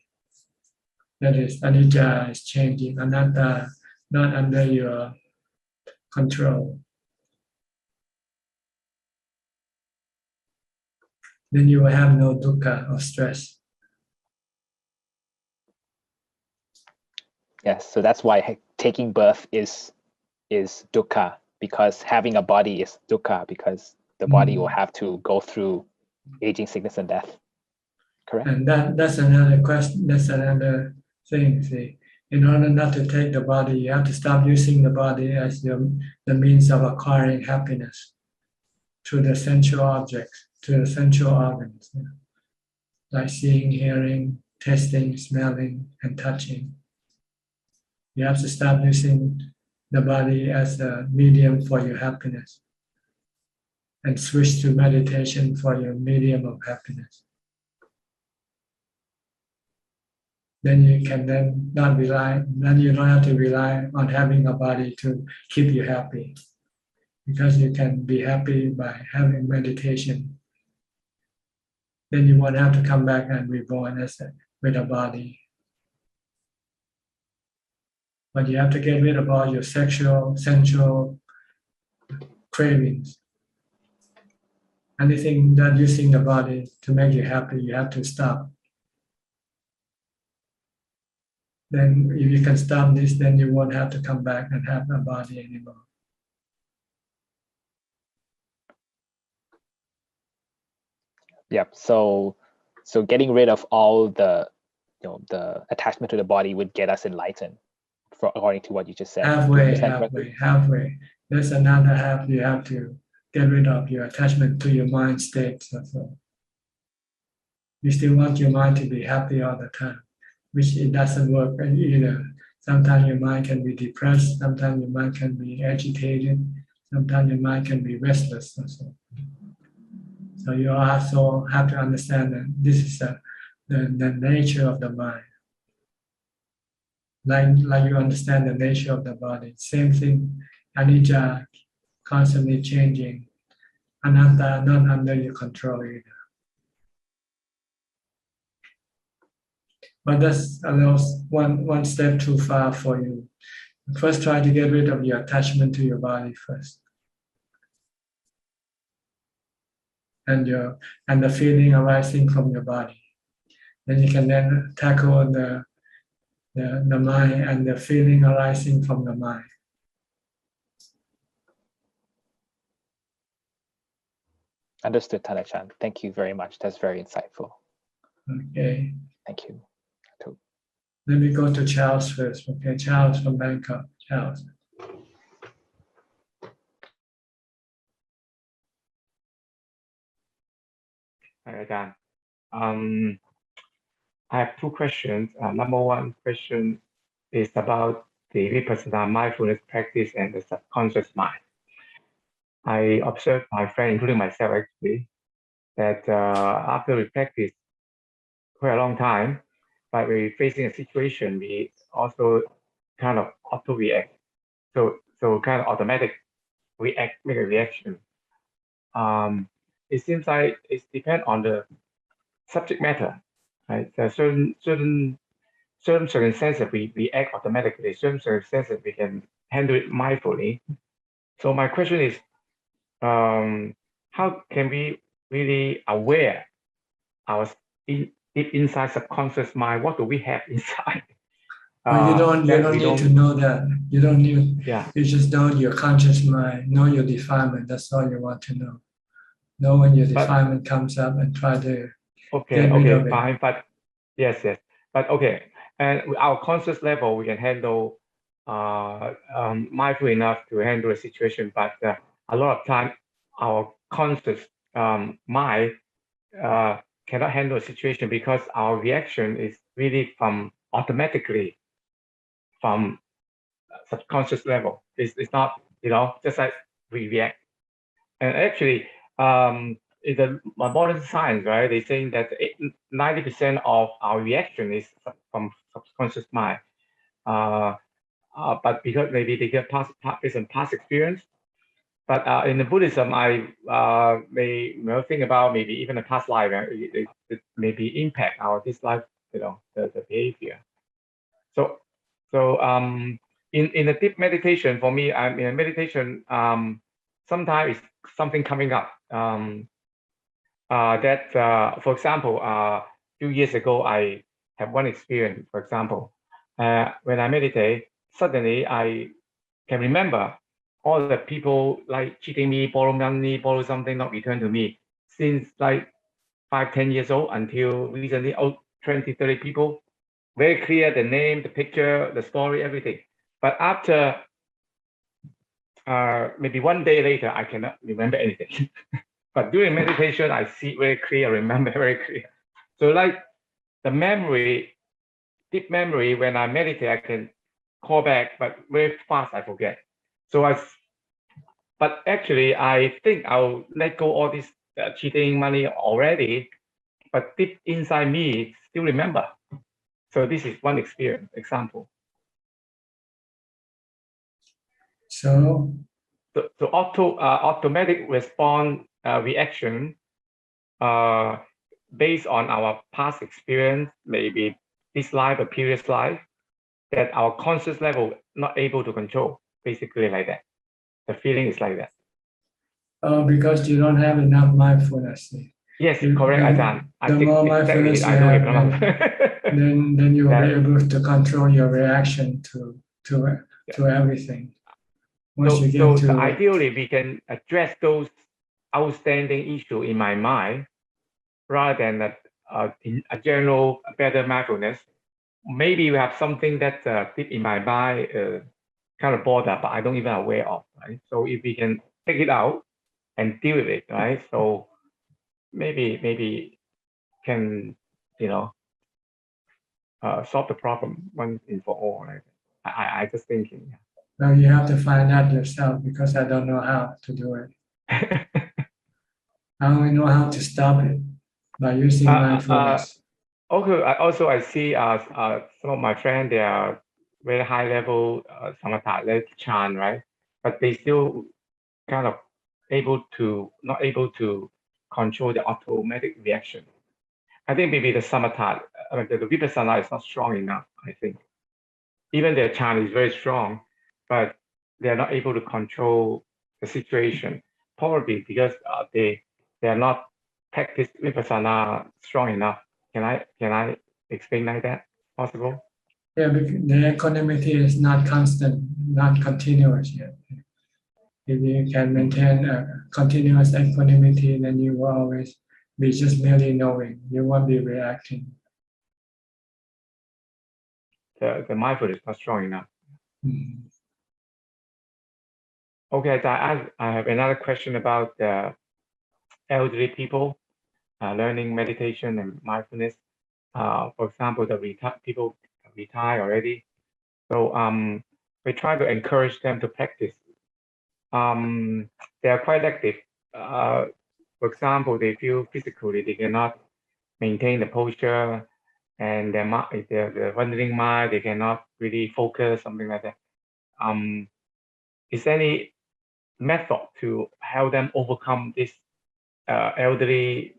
That is, anicca is changing, anatta not under your control. Then you will have no dukkha or stress. Yes, so that's why taking birth is dukkha, because having a body is dukkha, because the body will have to go through aging, sickness, and death. Correct? And that's another question. That's another thing. See, in order not to take the body, you have to stop using the body as the means of acquiring happiness through the sensual objects, through the sensual organs, like seeing, hearing, tasting, smelling, and touching. You have to stop using the body as a medium for your happiness and switch to meditation for your medium of happiness. Then you can then you don't have to rely on having a body to keep you happy. because you can be happy by having meditation. Then you won't have to come back and reborn with a body. But you have to get rid of all your sensual cravings. Anything that using the body to make you happy, you have to stop. Then if you can stop this, then you won't have to come back and have a body anymore. Yep. So getting rid of all the the attachment to the body would get us enlightened, according to what you just said. Halfway. There's another half you have to get rid of your attachment to your mind state. So you still want your mind to be happy all the time, which it doesn't work either. Sometimes your mind can be depressed, sometimes your mind can be agitated, sometimes your mind can be restless also. So you also have to understand that this is the nature of the mind. Like you understand the nature of the body. Same thing, anicca, constantly changing. Anatta, not under your control either. But that's one step too far for you. First, try to get rid of your attachment to your body first. And the feeling arising from your body. Then you can then tackle the mind and the feeling arising from the mind. Understood, Thanachan. Thank you very much. That's very insightful. Okay. Thank you. Let me go to Charles first. Okay, Charles from Bangkok. Charles. Hi, Ajahn. I have two questions. Number one question is about the Vipassana mindfulness practice and the subconscious mind. I observed my friend, including myself actually, that after we practice for a long time, but we're facing a situation, we also kind of auto-react. So kind of automatic make a reaction. It seems like it depends on the subject matter, right? There are certain circumstances we act automatically, certain circumstances we can handle it mindfully. So my question is, how can we really aware our deep inside subconscious mind? What do we have inside? Well, you don't need to know that. You don't need. Yeah. You just know your conscious mind, know your defilement. That's all you want to know. Know when your defilement comes up and try to. Okay, fine. But yes. But okay, and our conscious level, we can handle mindful enough to handle a situation. But a lot of time, our conscious mind cannot handle a situation because our reaction is really automatically from subconscious level. It's not, just like we react. And actually, in the modern science, right, they're saying that 90% of our reaction is from subconscious mind. But because maybe they get based on past experience. But in the Buddhism, I may think about maybe even a past life, it maybe impact this life, the behavior. So in the deep meditation, for me, I'm in a meditation. Sometimes it's something coming up. For example, a few years ago, I have one experience. For example, when I meditate, suddenly I can remember all the people like cheating me, borrow money, borrow something, not return to me, since like 5-10 years old until recently, 20, 30 people. Very clear, the name, the picture, the story, everything. But after maybe one day later, I cannot remember anything. But during meditation, I see very clear, remember very clear. So like the memory, deep memory, when I meditate, I can call back, but very fast I forget. But actually, I think I'll let go all this cheating money already, but deep inside me, still remember. So this is one example. So automatic response reaction based on our past experience, maybe this life or previous life, that our conscious level not able to control, basically like that. The feeling is like that. Because you don't have enough mindfulness. Yes, correct, Ajahn. The more mindfulness you have, then you will be able to control your reaction to everything. So ideally, we can address those outstanding issues in my mind rather than a general better mindfulness. Maybe we have something that's deep in my mind, kind of bother, but I don't even aware of, right? So if we can take it out and deal with it, right? So maybe can, solve the problem once and for all, right? I just thinking. Well, you have to find out yourself because I don't know how to do it. I only know how to stop it by using mindfulness. Okay. I see some of my friends, they are very high level samatha chant, right? But they still kind of not able to control the automatic reaction. I think maybe the samatha, the vipassana is not strong enough, I think. Even their chant is very strong, but they're not able to control the situation, probably because they are not practice vipassana strong enough. Can I explain like that? Possible? Yeah, because the equanimity is not constant, not continuous yet. If you can maintain a continuous equanimity, then you will always be just merely knowing. You won't be reacting. The mindfulness is not strong enough. Mm-hmm. Okay, I have another question about the elderly people learning meditation and mindfulness. For example, the people retire already. So we try to encourage them to practice. They are quite active. For example, they feel physically they cannot maintain the posture, and their wandering mind, they cannot really focus, something like that. Is there any method to help them overcome this elderly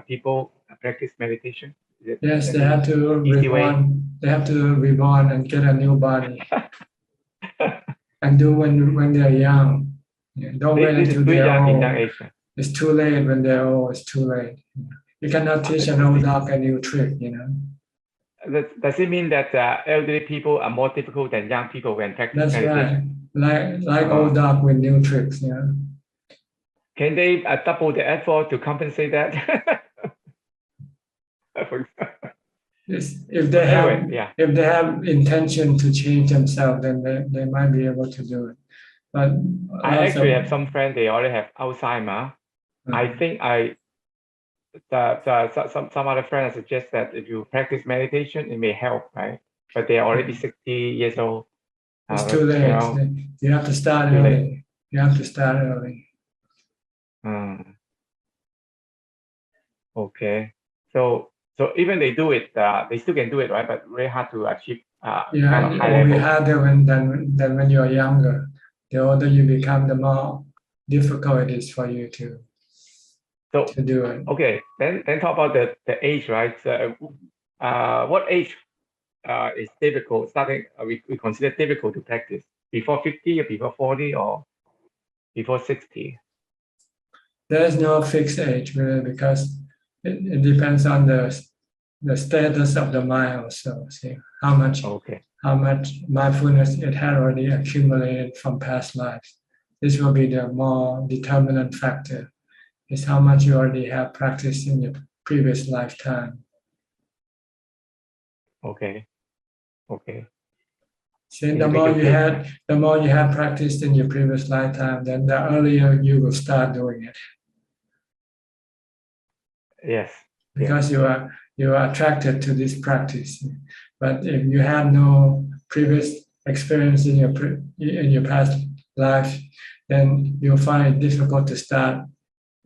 people practice meditation? Yes, they have to reborn. They have to reborn and get a new body, and do when they're young. Yeah, don't wait until they're old. It's too late when they're old. It's too late. You cannot teach an old dog a new trick. Does it mean that elderly people are more difficult than young people when practicing meditation? Right. Like old dog with new tricks. Yeah. Can they double the effort to compensate that? If they have intention to change themselves, then they might be able to do it. But I actually have some friends, they already have Alzheimer. I think some other friends suggest that if you practice meditation, it may help, right? But they are already 60 years old. It's too late. You have to start early. You have to start early. Okay. So even they do it, they still can do it, right? But very hard to achieve. It will be harder than when you're younger. The older you become, the more difficult it is for you to do it. Okay, then talk about the age, right? So, what age is difficult? Starting, we consider difficult to practice before 50 or before 40 or before 60. There is no fixed age really, because it depends on the status of the mind also. See how much mindfulness it had already accumulated from past lives. This will be the more determinant factor. Is how much you already have practiced in your previous lifetime. Okay. See, the more you have practiced in your previous lifetime, then the earlier you will start doing it. Yes. Because you are attracted to this practice. But if you have no previous experience in your past life, then you'll find it difficult to start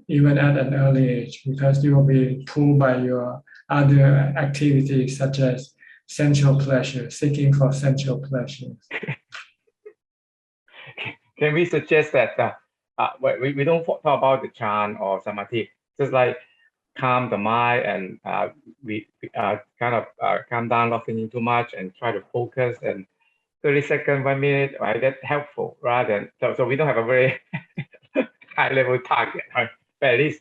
even at an early age, because you will be pulled by your other activities such as sensual pleasure, seeking for sensual pleasure. can we suggest that we don't talk about the chant or samadhi, just like calm the mind and we kind of calm down, not thinking too much, and try to focus, and 30 seconds, 1 minute, right? That's helpful rather than, so we don't have a very high level target, right? But at least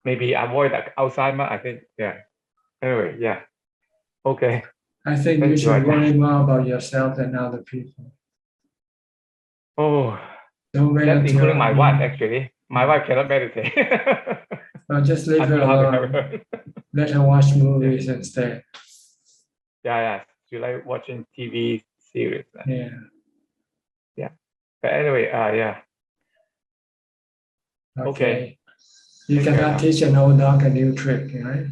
maybe avoid that Alzheimer, I think, yeah. Anyway, yeah. Okay. I think you should worry more about yourself than other people. Oh, don't wait that's until including my wife, actually. My wife cannot meditate. Well, just leave her alone. Let her watch movies instead. Yeah. She like watching TV series. Yeah. Yeah. But anyway, yeah. Okay. You cannot teach an old dog a new trick, right?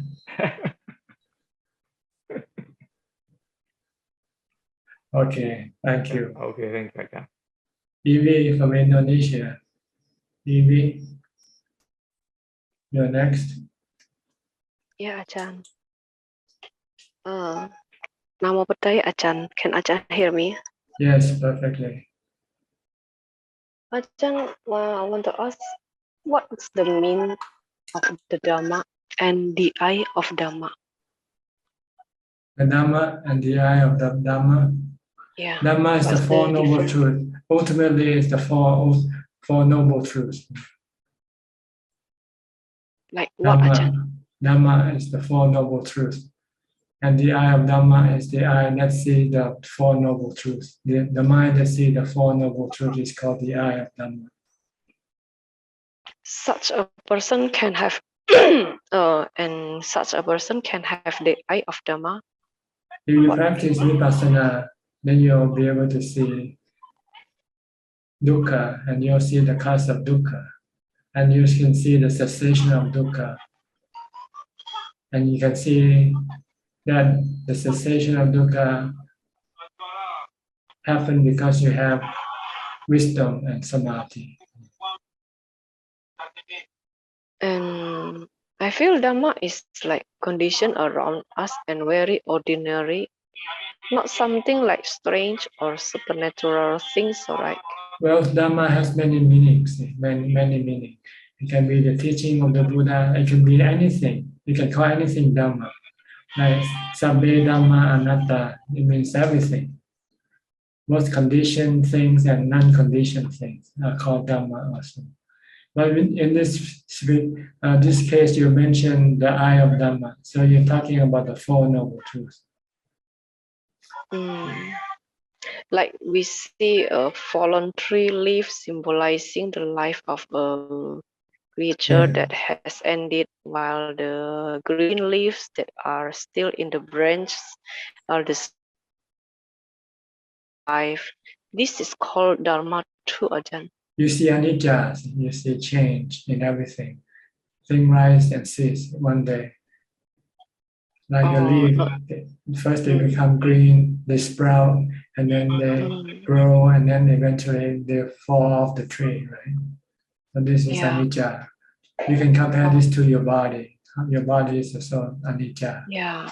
Okay, thank you. Okay, thank you, Ajahn. Evie from Indonesia. Evie, you're next. Yeah, Ajahn. Namo Buddhaya, Ajahn. Can Ajahn hear me? Yes, perfectly. Ajahn, I want to ask, what's the meaning of the Dhamma and the eye of Dhamma? The Dhamma and the eye of the Dhamma. Yeah. Dhamma is the Four Noble Truths. Ultimately, it's the Four Noble Truths. Like what, Ajahn? Dhamma is the Four Noble Truths. And the eye of Dhamma is the eye that sees the Four Noble Truths. The mind that sees the Four Noble Truths is called the eye of Dhamma. Such a person can have, and such a person can have the eye of Dhamma. If you practice vipassana, then you'll be able to see dukkha, and you'll see the cause of dukkha, and you can see the cessation of dukkha, and you can see that the cessation of dukkha happens because you have wisdom and samadhi. And I feel Dhamma is like condition around us and very ordinary, not something like strange or supernatural things, right? Well, Dhamma has many meanings, many meanings. It can be the teaching of the Buddha, it can be anything. You can call anything Dhamma. Like Sabbe Dhamma Anatta, it means everything. Both conditioned things and non-conditioned things are called Dhamma also. But in this case, you mentioned the eye of Dhamma. So you're talking about the Four Noble Truths. Like we see a fallen tree leaf symbolizing the life of a creature that has ended, while the green leaves that are still in the branches are the life. This is called Dharma too, Ajahn. You see anicca, you see change in everything. Things rise and cease one day. Like a leaf, first they become green, they sprout, and then they grow, and then eventually they fall off the tree, right? So this is anicca. You can compare this to your body. Your body is also anicca. Yeah.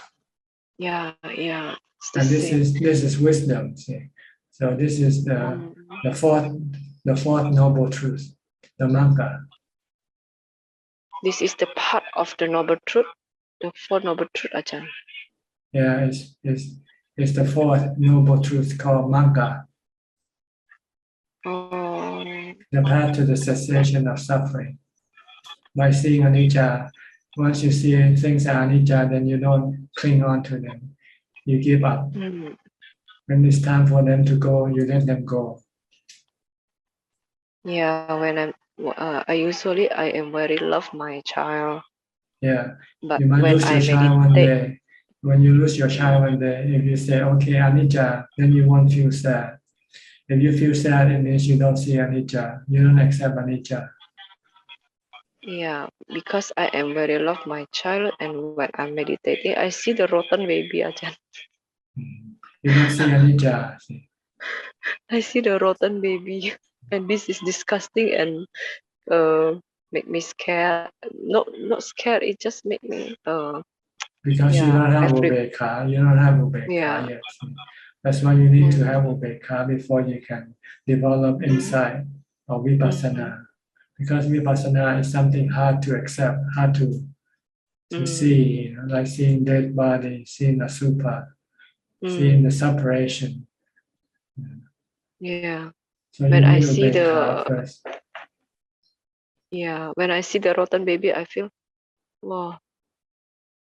And this is wisdom. See? So this is the fourth noble truth, the Magga. This is the part of the noble truth, the Four Noble Truth, Ajahn. Yeah, it's the fourth noble truth called Magga. The path to the cessation of suffering. By seeing anicca, once you see things are anicca, then you don't cling on to them. You give up. When it's time for them to go, you let them go. Yeah, when I am very love my child. Yeah, but you might when lose I your child one meditate, day. When you lose your child one day, if you say, okay, anicca, then you won't feel sad. If you feel sad, it means you don't see anicca. You don't accept anicca. yeah, because I am very love my child, and when I'm meditating, I see the rotten baby, Ajahn. You don't see anicca. I see the rotten baby, and this is disgusting and make me scared. Not scared. It just make me because you don't have ubeka, you don't have ubeka yet. That's why you need to have upekkha before you can develop insight or vipassana. Because vipassana is something hard to accept, hard to see, you know, like seeing dead body, seeing asupa, seeing the separation. Yeah. So When you I need see upekkha the first. when I see the rotten baby, I feel, wow,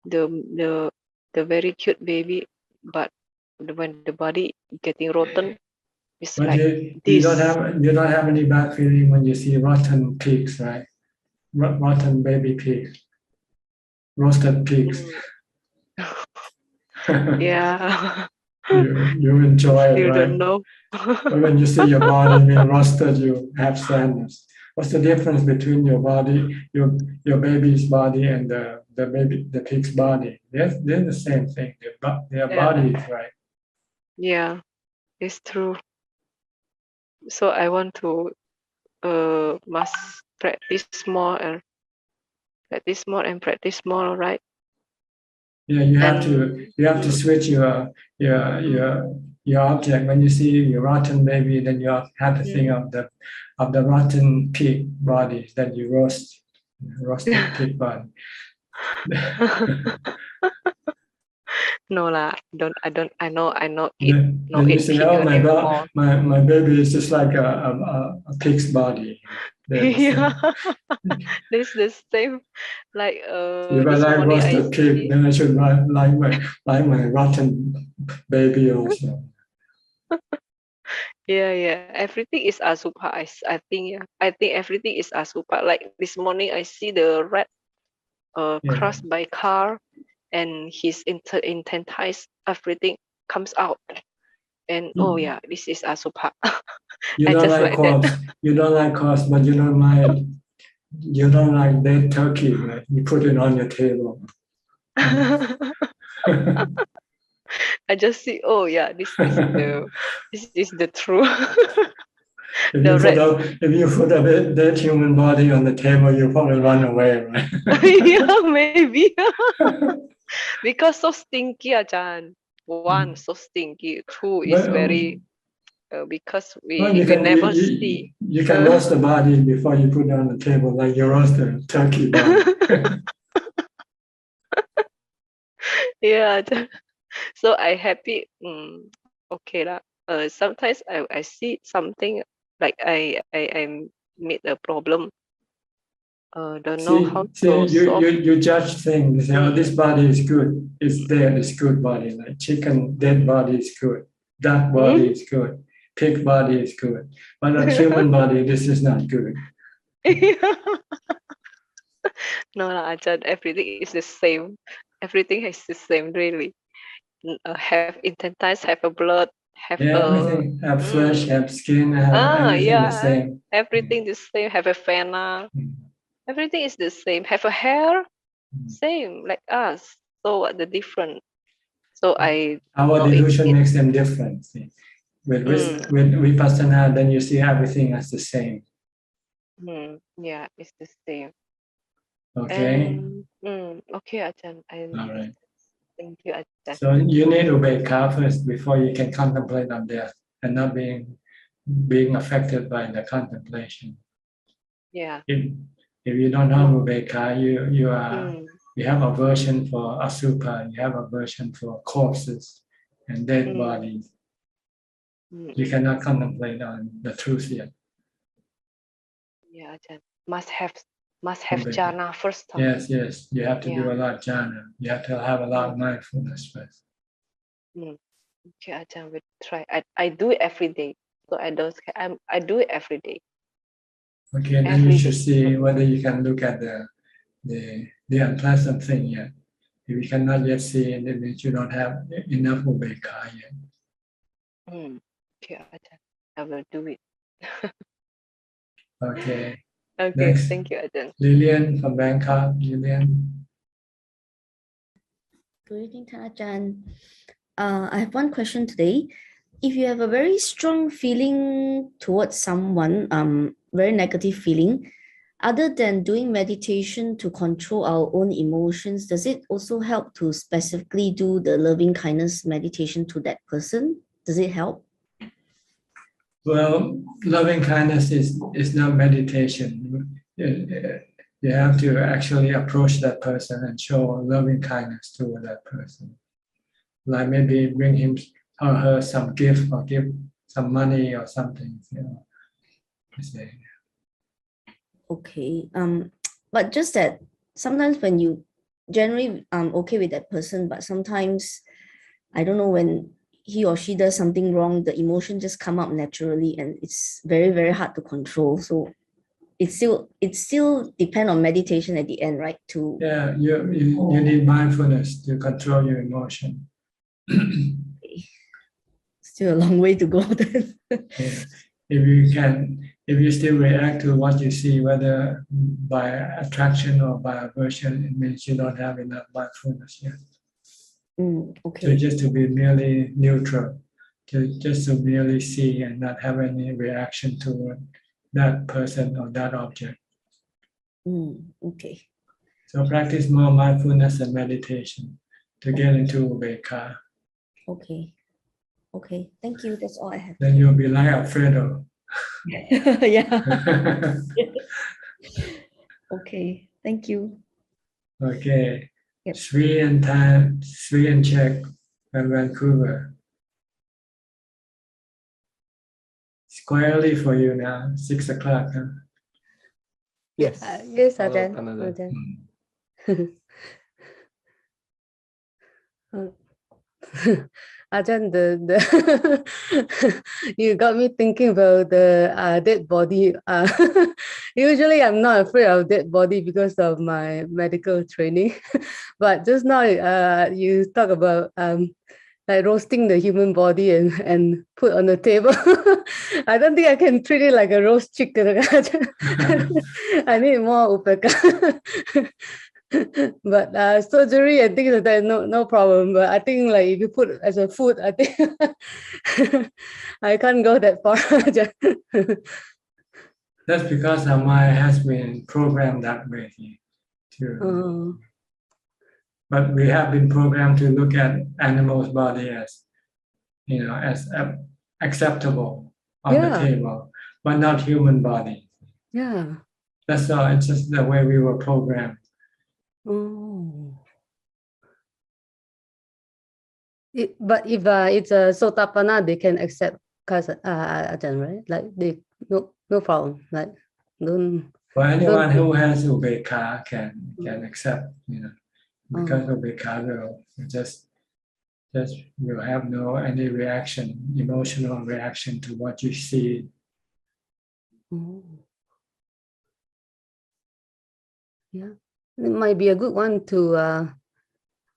the very cute baby, but when the body getting rotten, it's But like you this. you don't have any bad feeling when you see rotten pigs, right? Rotten baby pigs, roasted pigs. Yeah. You enjoy it, Still right? don't know. But when you see your body being roasted, you have sadness. What's the difference between your body, your baby's body, and the pig's body? They're the same thing. Their bodies, right? Yeah, it's true. So I want to must practice more and practice more, right? Yeah, you have to switch your object. When you see your rotten baby, then you have to think of the rotten pig body that you roasted pig body. No lah, I know Then you in say, pig oh anymore. my baby is just like a pig's body. Yeah, this the same. Like If I this like morning I roasted pig, then I should like my rotten baby also. yeah. Everything is asupa. I think I think everything is asupa. Like this morning I see the rat crossed by car, and his intestines, everything comes out. And oh yeah, this is asupa. You I don't just like like that. corpse. You don't like corpse, but you don't mind. You don't like dead turkey, right? You put it on your table. I just see, oh yeah, this is the truth. If you put a dead human body on the table, you probably run away, right? Yeah, maybe. Because so stinky, Ajahn. One, so stinky. Two is very because Well, we never see. you can roast the body before you put it on the table, like you roast a turkey body. Yeah. So I happy. Okay lah. Sometimes I see something like I meet a problem. Don't know how to solve. You judge things. You say, oh, this body is good. It's dead. It's good body. Like chicken, dead body is good. Duck body is good. Pig body is good. But a human body, this is not good. No lah, Ajahn. Everything is the same. Everything is the same, really. Have intestines, have a blood, have everything. Have flesh, have skin, have everything the same. everything the same. Have a fana. Everything is the same. Have a hair, same like us. So what the difference? So Our delusion makes them different. See. With vipassana, then you see everything as the same. Yeah, it's the same. Okay. Okay, Ajahn. All right. Thank you, Ajahn. So you need to upekkha first before you can contemplate on death and not being affected by the contemplation. Yeah. If you don't have upekkha, you have aversion for asupa, you have aversion for corpses and dead bodies. You cannot contemplate on the truth yet. Yeah, Ajahn. Must have jhana first. Yes. You have to do a lot of jhana. You have to have a lot of mindfulness first. Okay, Ajahn, will try. I do it every day. So I don't. I do it every day. Okay, then you should see whether you can look at the unpleasant thing yet. If you cannot yet see it, then you don't have enough upekkha yet. Okay, Ajahn. I will do it. Okay. Okay, Next. thank you, Ajahn. Lillian from Bangkok. Lillian. Good evening, Ajahn. I have one question today. If you have a very strong feeling towards someone, very negative feeling, other than doing meditation to control our own emotions, does it also help to specifically do the loving kindness meditation to that person? Does it help? Well, loving kindness is not meditation. You have to actually approach that person and show loving kindness to that person. Like maybe bring him or her some gift or give some money or something, you know. Okay. But just that sometimes when you generally okay with that person, but sometimes I don't know, when he or she does something wrong, the emotion just come up naturally and it's very, very hard to control. So it still depend on meditation at the end, right? Yeah, you need mindfulness to control your emotion. Still a long way to go then. Yeah. If you still react to what you see, whether by attraction or by aversion, it means you don't have enough mindfulness yet. Okay. So just to be merely neutral, just to merely see and not have any reaction toward that person or that object. Okay. So practice more mindfulness and meditation to get into ubeka. Okay. Okay. Thank you. That's all I have. Then you'll be like Alfredo. Yeah. Okay. Thank you. Okay. Yep. Sri and Czech and Vancouver. It's quite early for you now, 6 o'clock. Huh? Yes. Yes, Hello, Ajahn. Canada. Ajahn, the you got me thinking about the dead body. Usually I'm not afraid of dead body because of my medical training, but just now you talk about like roasting the human body and put on the table. I don't think I can treat it like a roast chicken. I need more upeka. But surgery and things like that, no problem. But I think like if you put it as a food, I think I can't go that far. That's because our mind has been programmed that way too. But we have been programmed to look at animals' body as, you know, as acceptable on the table, but not human body. Yeah. That's all. It's just the way we were programmed. But if it's a Sotapana, they can accept Ajahn, right? Like they no problem. Like don't. For anyone who has ubeka can accept, you know, because ubeka will just will have any reaction, emotional reaction to what you see. Yeah, it might be a good one to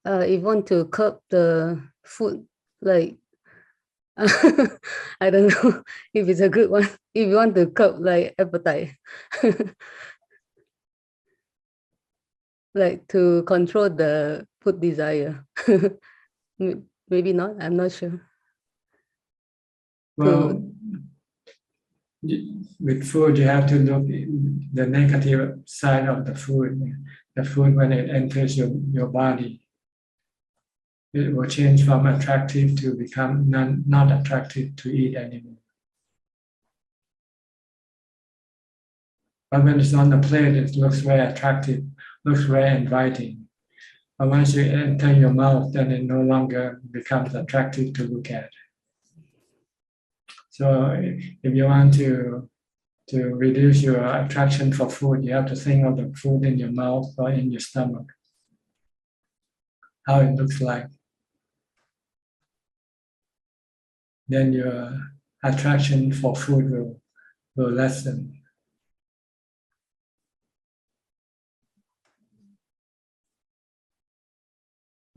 if you want to curb the food, like I don't know if it's a good one. If you want to curb like appetite, like to control the food desire. Maybe not. I'm not sure. Well, with food, you have to look at the negative side of the food. The food, when it enters your body, it will change from attractive to become not attractive to eat anymore. But when it's on the plate, it looks very attractive, looks very inviting. But once you enter your mouth, then it no longer becomes attractive to look at. So if you want to reduce your attraction for food, you have to think of the food in your mouth or in your stomach, how it looks like. Then your attraction for food will lessen.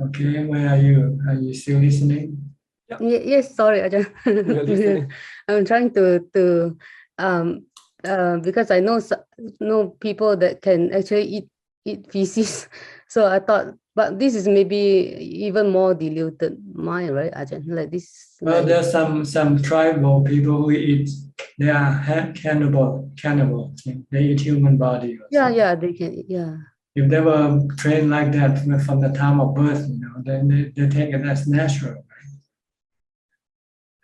Okay, where are you? Are you still listening? Yes, sorry, Ajahn. I'm trying to because I know people that can actually eat feces, so I thought, but this is maybe even more diluted mind, right, Ajahn? Like this. Well, like, there's some tribal people who eat. They are cannibals. They eat human body. Yeah, they can. Yeah. If they were trained like that from the time of birth, you know, then they take it as natural.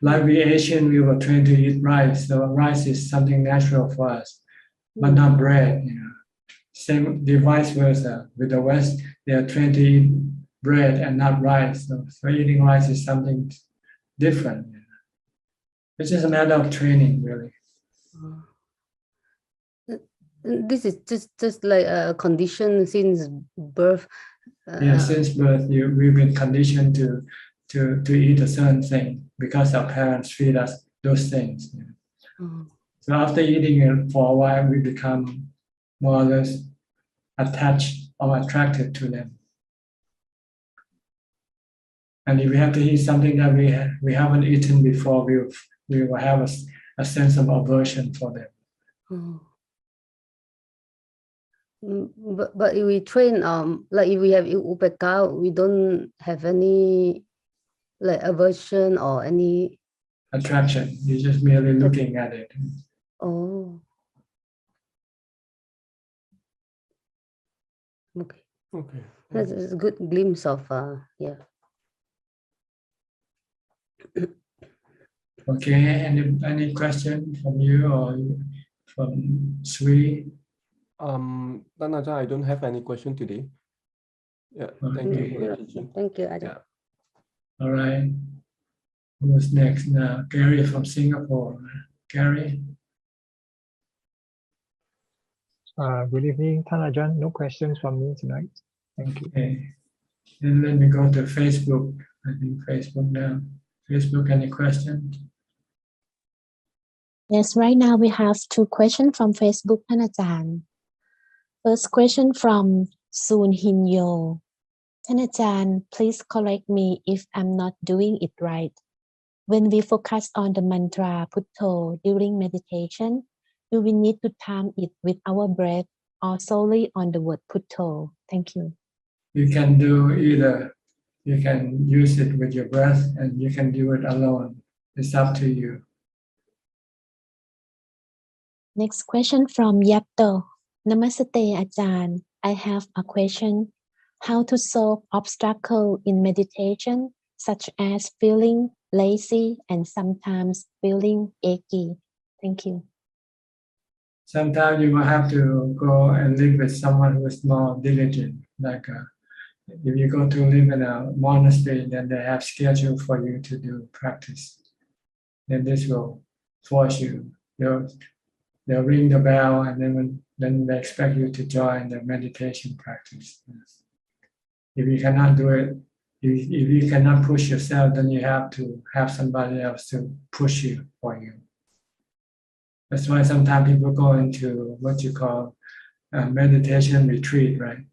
Like we Asian, we were trained to eat rice. So rice is something natural for us, but not bread. Same, the vice versa. With the West, they are trained to eat bread and not rice. So eating rice is something different. It's just a matter of training, really. This is just like a condition since birth. Yeah, since birth, we've been conditioned to eat a certain thing because our parents feed us those things. So after eating it for a while, we become more or less attached or attracted to them. And if we have to eat something that we haven't eaten before, we will have a sense of aversion for them. But if we train, like if we have upeka, we don't have any like aversion or any attraction. You're just merely looking at it. Oh. Okay. Okay. That's a good glimpse of yeah. Okay. Any question from you or from Sri? Ajahn, I don't have any question today. Yeah, thank you for the teaching. Thank you, Ajahn. All right. Who's next now? Gary from Singapore. Gary. Good evening, Ajahn. No questions from me tonight. Thank you. Okay. And let me go to Facebook. I think Facebook now. Facebook, any questions? Yes, right now we have 2 questions from Facebook, Ajahn. First question from Soon Hin Yo. Ajahn, please correct me if I'm not doing it right. When we focus on the mantra Putto during meditation, do we need to time it with our breath or solely on the word Putto? Thank you. You can do either. You can use it with your breath and you can do it alone. It's up to you. Next question from Yapto. Namaste, Ajahn. I have a question. How to solve obstacles in meditation, such as feeling lazy and sometimes feeling achy? Thank you. Sometimes you will have to go and live with someone who is more diligent. Like if you go to live in a monastery, then they have schedule for you to do practice. Then this will force you. They'll ring the bell and then they expect you to join the meditation practice. If you cannot do it, if you cannot push yourself, then you have to have somebody else to push you for you. That's why sometimes people go into what you call a meditation retreat, right?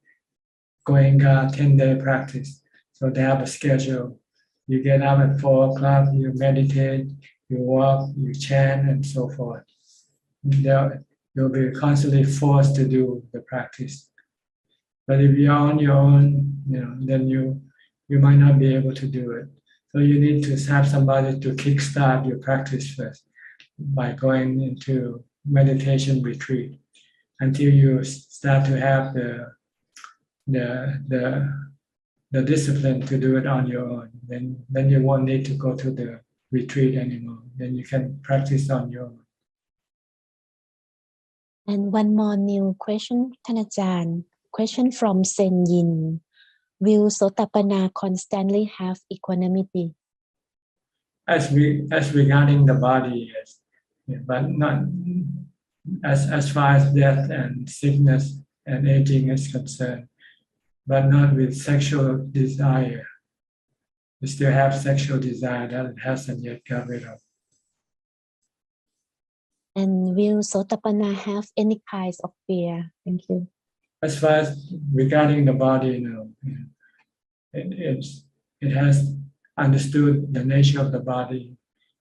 Goenka 10-day practice. So they have a schedule. You get up at 4 o'clock, you meditate, you walk, you chant, and so forth. You'll be constantly forced to do the practice. But if you're on your own, then you might not be able to do it. So you need to have somebody to kickstart your practice first by going into meditation retreat until you start to have the discipline to do it on your own. Then you won't need to go to the retreat anymore. Then you can practice on your own. And one more new question, Ajahn. Question from Sen Yin. Will Sotapanna constantly have equanimity? As regarding the body, yes. Yeah, but not as far as death and sickness and aging is concerned, but not with sexual desire. You still have sexual desire that it hasn't yet got rid of. And will Sotapanna have any kinds of fear? Thank you. As far as regarding the body, it has understood the nature of the body,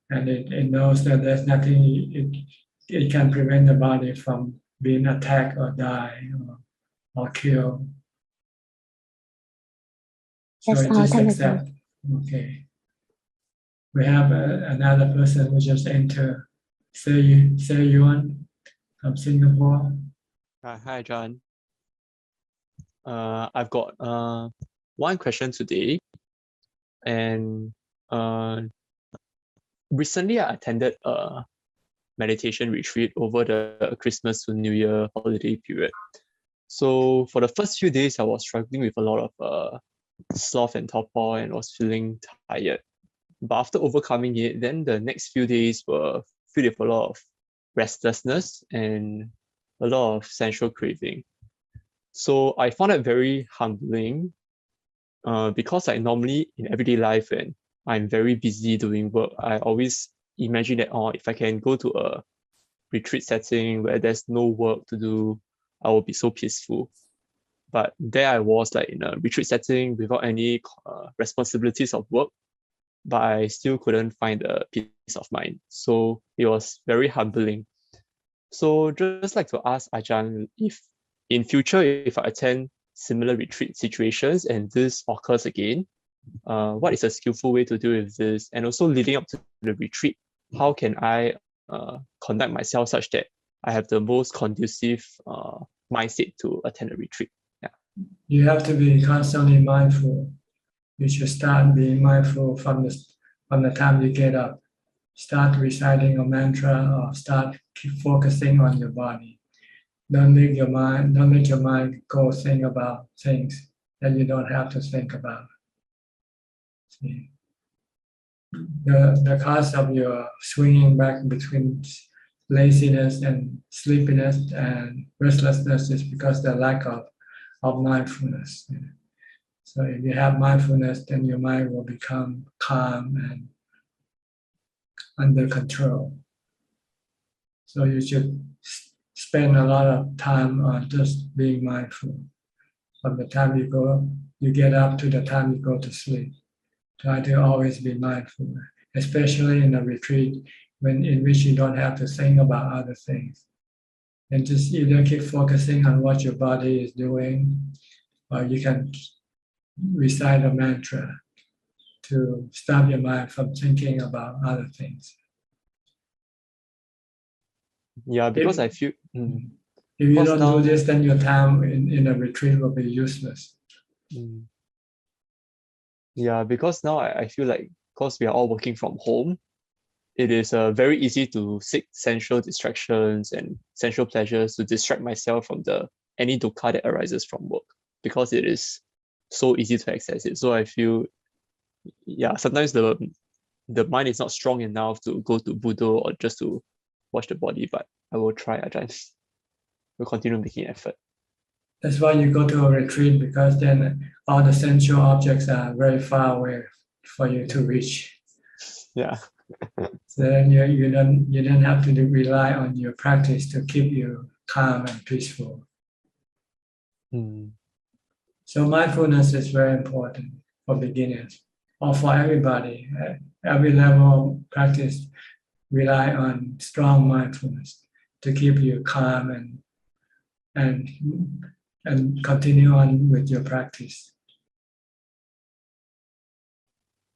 and it knows that there's nothing it can prevent the body from being attacked or die or killed. So That's it all, just accept. Okay. We have another person who just entered. Say Yuan from Singapore. Hi, John. I've got one question today, and recently I attended a meditation retreat over the Christmas to New Year holiday period. So for the first few days, I was struggling with a lot of sloth and torpor and was feeling tired. But after overcoming it, then the next few days were filled with a lot of restlessness and a lot of sensual craving. So I found it very humbling because like normally in everyday life when I'm very busy doing work, I always imagine that if I can go to a retreat setting where there's no work to do, I will be so peaceful. But there I was like in a retreat setting without any responsibilities of work, but I still couldn't find a peace of mind. So it was very humbling. So just like to ask Ajahn if in future, if I attend similar retreat situations and this occurs again, what is a skillful way to deal with this? And also leading up to the retreat, how can I conduct myself such that I have the most conducive mindset to attend a retreat? Yeah. You have to be constantly mindful. You should start being mindful from the time you get up. Start reciting a mantra or keep focusing on your body. Don't let your mind go think about things that you don't have to think about. See? The cause of your swinging back between laziness and sleepiness and restlessness is because the lack of mindfulness. So if you have mindfulness, then your mind will become calm and under control. So you should spend a lot of time on just being mindful. From the time you get up to the time you go to sleep. Try to always be mindful, especially in a retreat in which you don't have to think about other things. And just either keep focusing on what your body is doing, or you can recite a mantra to stop your mind from thinking about other things. Yeah, because I feel if you don't do this, then your time in a retreat will be useless. Yeah, because now I feel like because we are all working from home, it is very easy to seek sensual distractions and sensual pleasures to distract myself from any dukkha that arises from work, because it is so easy to access it. So I feel, yeah, sometimes the mind is not strong enough to go to Buddha or just to watch the body, but I will try, Ajahn. We'll continue making effort. That's why you go to a retreat, because then all the sensual objects are very far away for you to reach. Yeah. So then you don't have to rely on your practice to keep you calm and peaceful. So mindfulness is very important for beginners or for everybody. Every level of practice rely on strong mindfulness to keep you calm and continue on with your practice.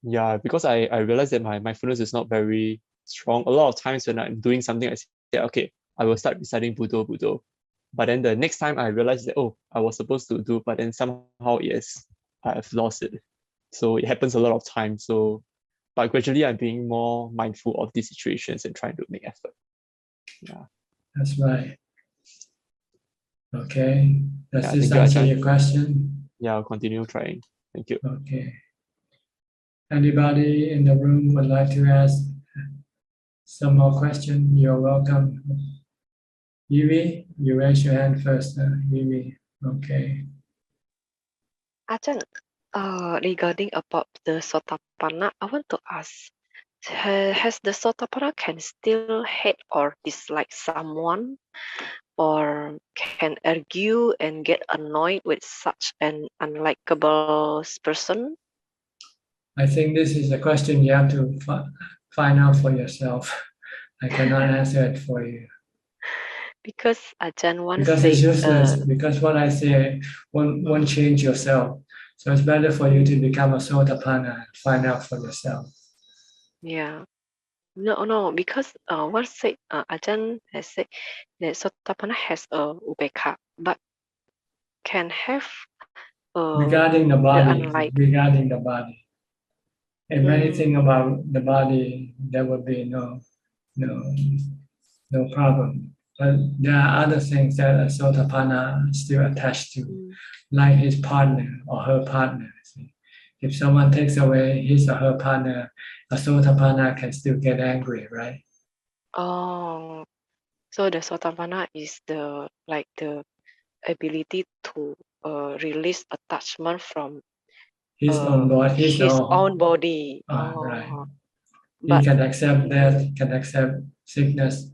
Yeah, because I realized that my mindfulness is not very strong. A lot of times when I'm doing something, I say, okay, I will start reciting Buddha. But then the next time I realized that, I was supposed to do, but then somehow, yes, I've lost it. So it happens a lot of times. But gradually I'm being more mindful of these situations and trying to make effort. Yeah. That's right. Okay. Does this thank you, answer Ajahn. your question? Yeah, I'll continue trying. Thank you. Okay. Anybody in the room would like to ask some more questions? You're welcome. Yui, you raise your hand first. Yui, okay. Ajahn, regarding about the Sotapanna, I want to ask, has the Sotapanna can still hate or dislike someone, or can argue and get annoyed with such an unlikable person? I think this is a question you have to find out for yourself. I cannot answer it for you. Because Ajahn once Because said, it's useless. Because what I say won't change yourself. So it's better for you to become a Sotapanna and find out for yourself. yeah. No, because what said Ajahn has said that Sotapanna has a ubekha, but can have regarding the body. Regarding the body. If anything about the body there would be no problem. But there are other things that a Sotapanna is still attached to, like his partner or her partner. See. If someone takes away his or her partner, a Sotapanna can still get angry, right? Oh, so the Sotapanna is the ability to release attachment from His own body, his own body. Right. He But can accept death, can accept sickness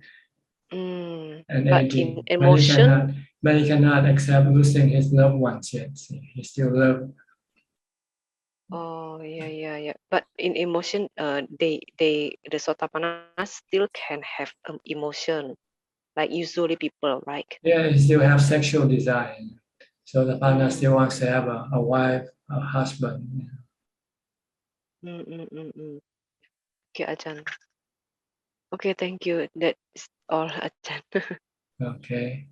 and but aging, in emotion, but he cannot accept losing his loved ones yet. See. He still loves. oh yeah. But in emotion, the Sotapanna still can have emotion, like usually people, right? Yeah, he still have sexual desire. So the partner still wants to have a wife, a husband. Okay, Ajahn. Okay, thank you. That is all, Ajahn. Okay.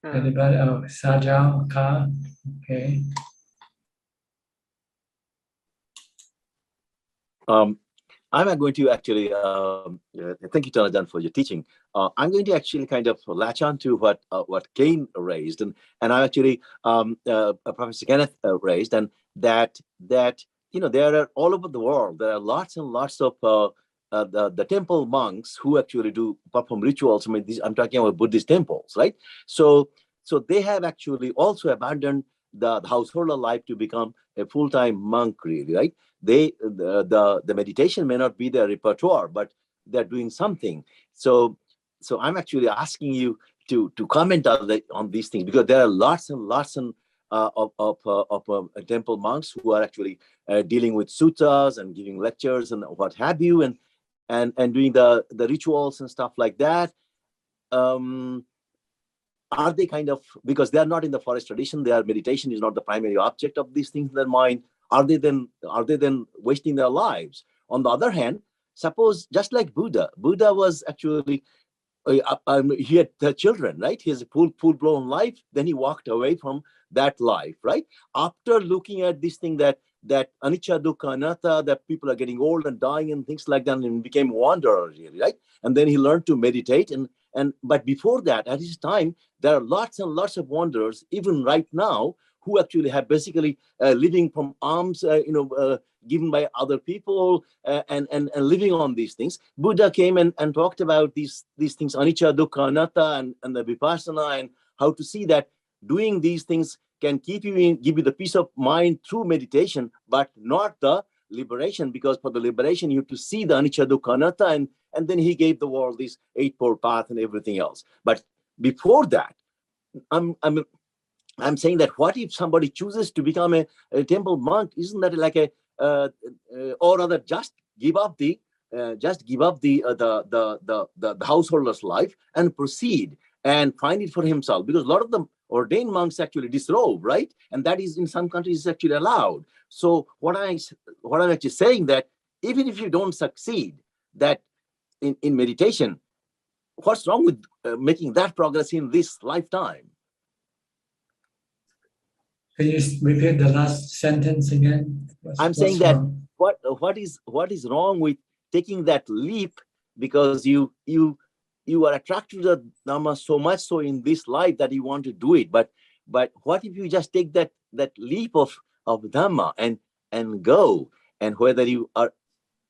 Anybody? Oh, Sajal, Ka. Okay. I'm going to actually thank you, Jonathan, for your teaching. I'm going to actually kind of latch on to what Kane raised, and I actually Professor Kenneth raised, and that there are all over the world there are lots and lots of the temple monks who actually do perform rituals. I mean, I'm talking about Buddhist temples, right? So they have actually also abandoned the householder life to become a full-time monk, really, right? The meditation may not be their repertoire, but they're doing something. So I'm actually asking you to comment on these things, because there are lots and lots of temple monks who are actually dealing with suttas and giving lectures and what have you, and doing the rituals and stuff like that. Are they kind of, because they are not in the forest tradition, their meditation is not the primary object of these things in their mind, are they then wasting their lives? On the other hand, suppose just like Buddha was actually he had children, right? He has a full-blown life. Then he walked away from that life, right? After looking at this thing that anicca, dukkha, anatta, that people are getting old and dying and things like that, and became wanderer, really, right? And then he learned to meditate. But before that, at his time, there are lots and lots of wanderers, even right now, who actually have basically living from alms, given by other people, and living on these things. Buddha came and talked about these things, anicca, dukkha, anatta, and the vipassana, and how to see that doing these things can give you the peace of mind through meditation, but not the liberation, because for the liberation you have to see the anicca, dukkha, anatta, and then he gave the world this eightfold path and everything else. But before that, I'm saying that what if somebody chooses to become a temple monk? Isn't that like or rather just give up the householder's life and proceed and find it for himself? Because a lot of the ordained monks actually disrobe, right? And that is in some countries is actually allowed. So what I'm actually saying, that even if you don't succeed that in meditation, what's wrong with making that progress in this lifetime? Can you repeat the last sentence again? I'm saying that what is wrong with taking that leap, because you are attracted to the Dhamma so much so in this life that you want to do it. But what if you just take that leap of Dhamma and go, and whether you are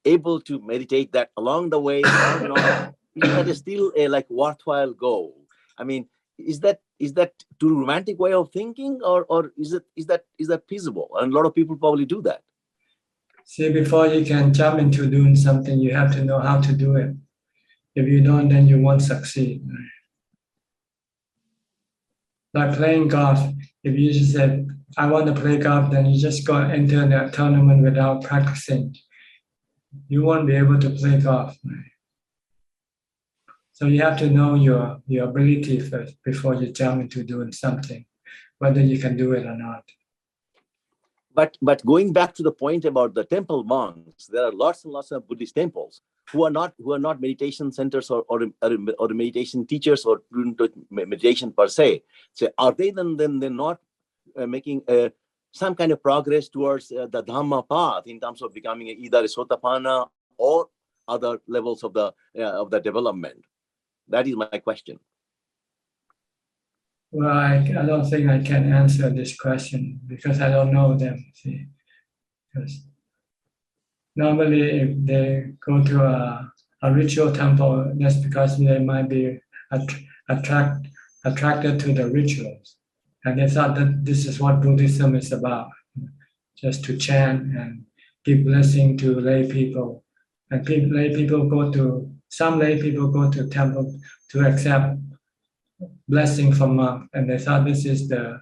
able to meditate that along the way or not, that is still a worthwhile goal. I mean, is that too romantic way of thinking, or is that feasible? And a lot of people probably do that. See, before you can jump into doing something, you have to know how to do it. If you don't, then you won't succeed. Like playing golf, if you just said, I want to play golf, then you just go enter the tournament without practicing. You won't be able to play golf. So you have to know your ability first before you jump into doing something, whether you can do it or not. But going back to the point about the temple monks, there are lots and lots of Buddhist temples who are not meditation centers or meditation teachers or doing meditation per se. So are they then not making some kind of progress towards the Dhamma path in terms of becoming either a Sotapanna or other levels of the development? That is my question. Well, I don't think I can answer this question because I don't know them. See, because normally if they go to a ritual temple, that's because they might be attracted to the rituals, and they thought that this is what Buddhism is about, just to chant and give blessing to lay people. And some lay people go to temple to accept blessing from monk, and they thought this is the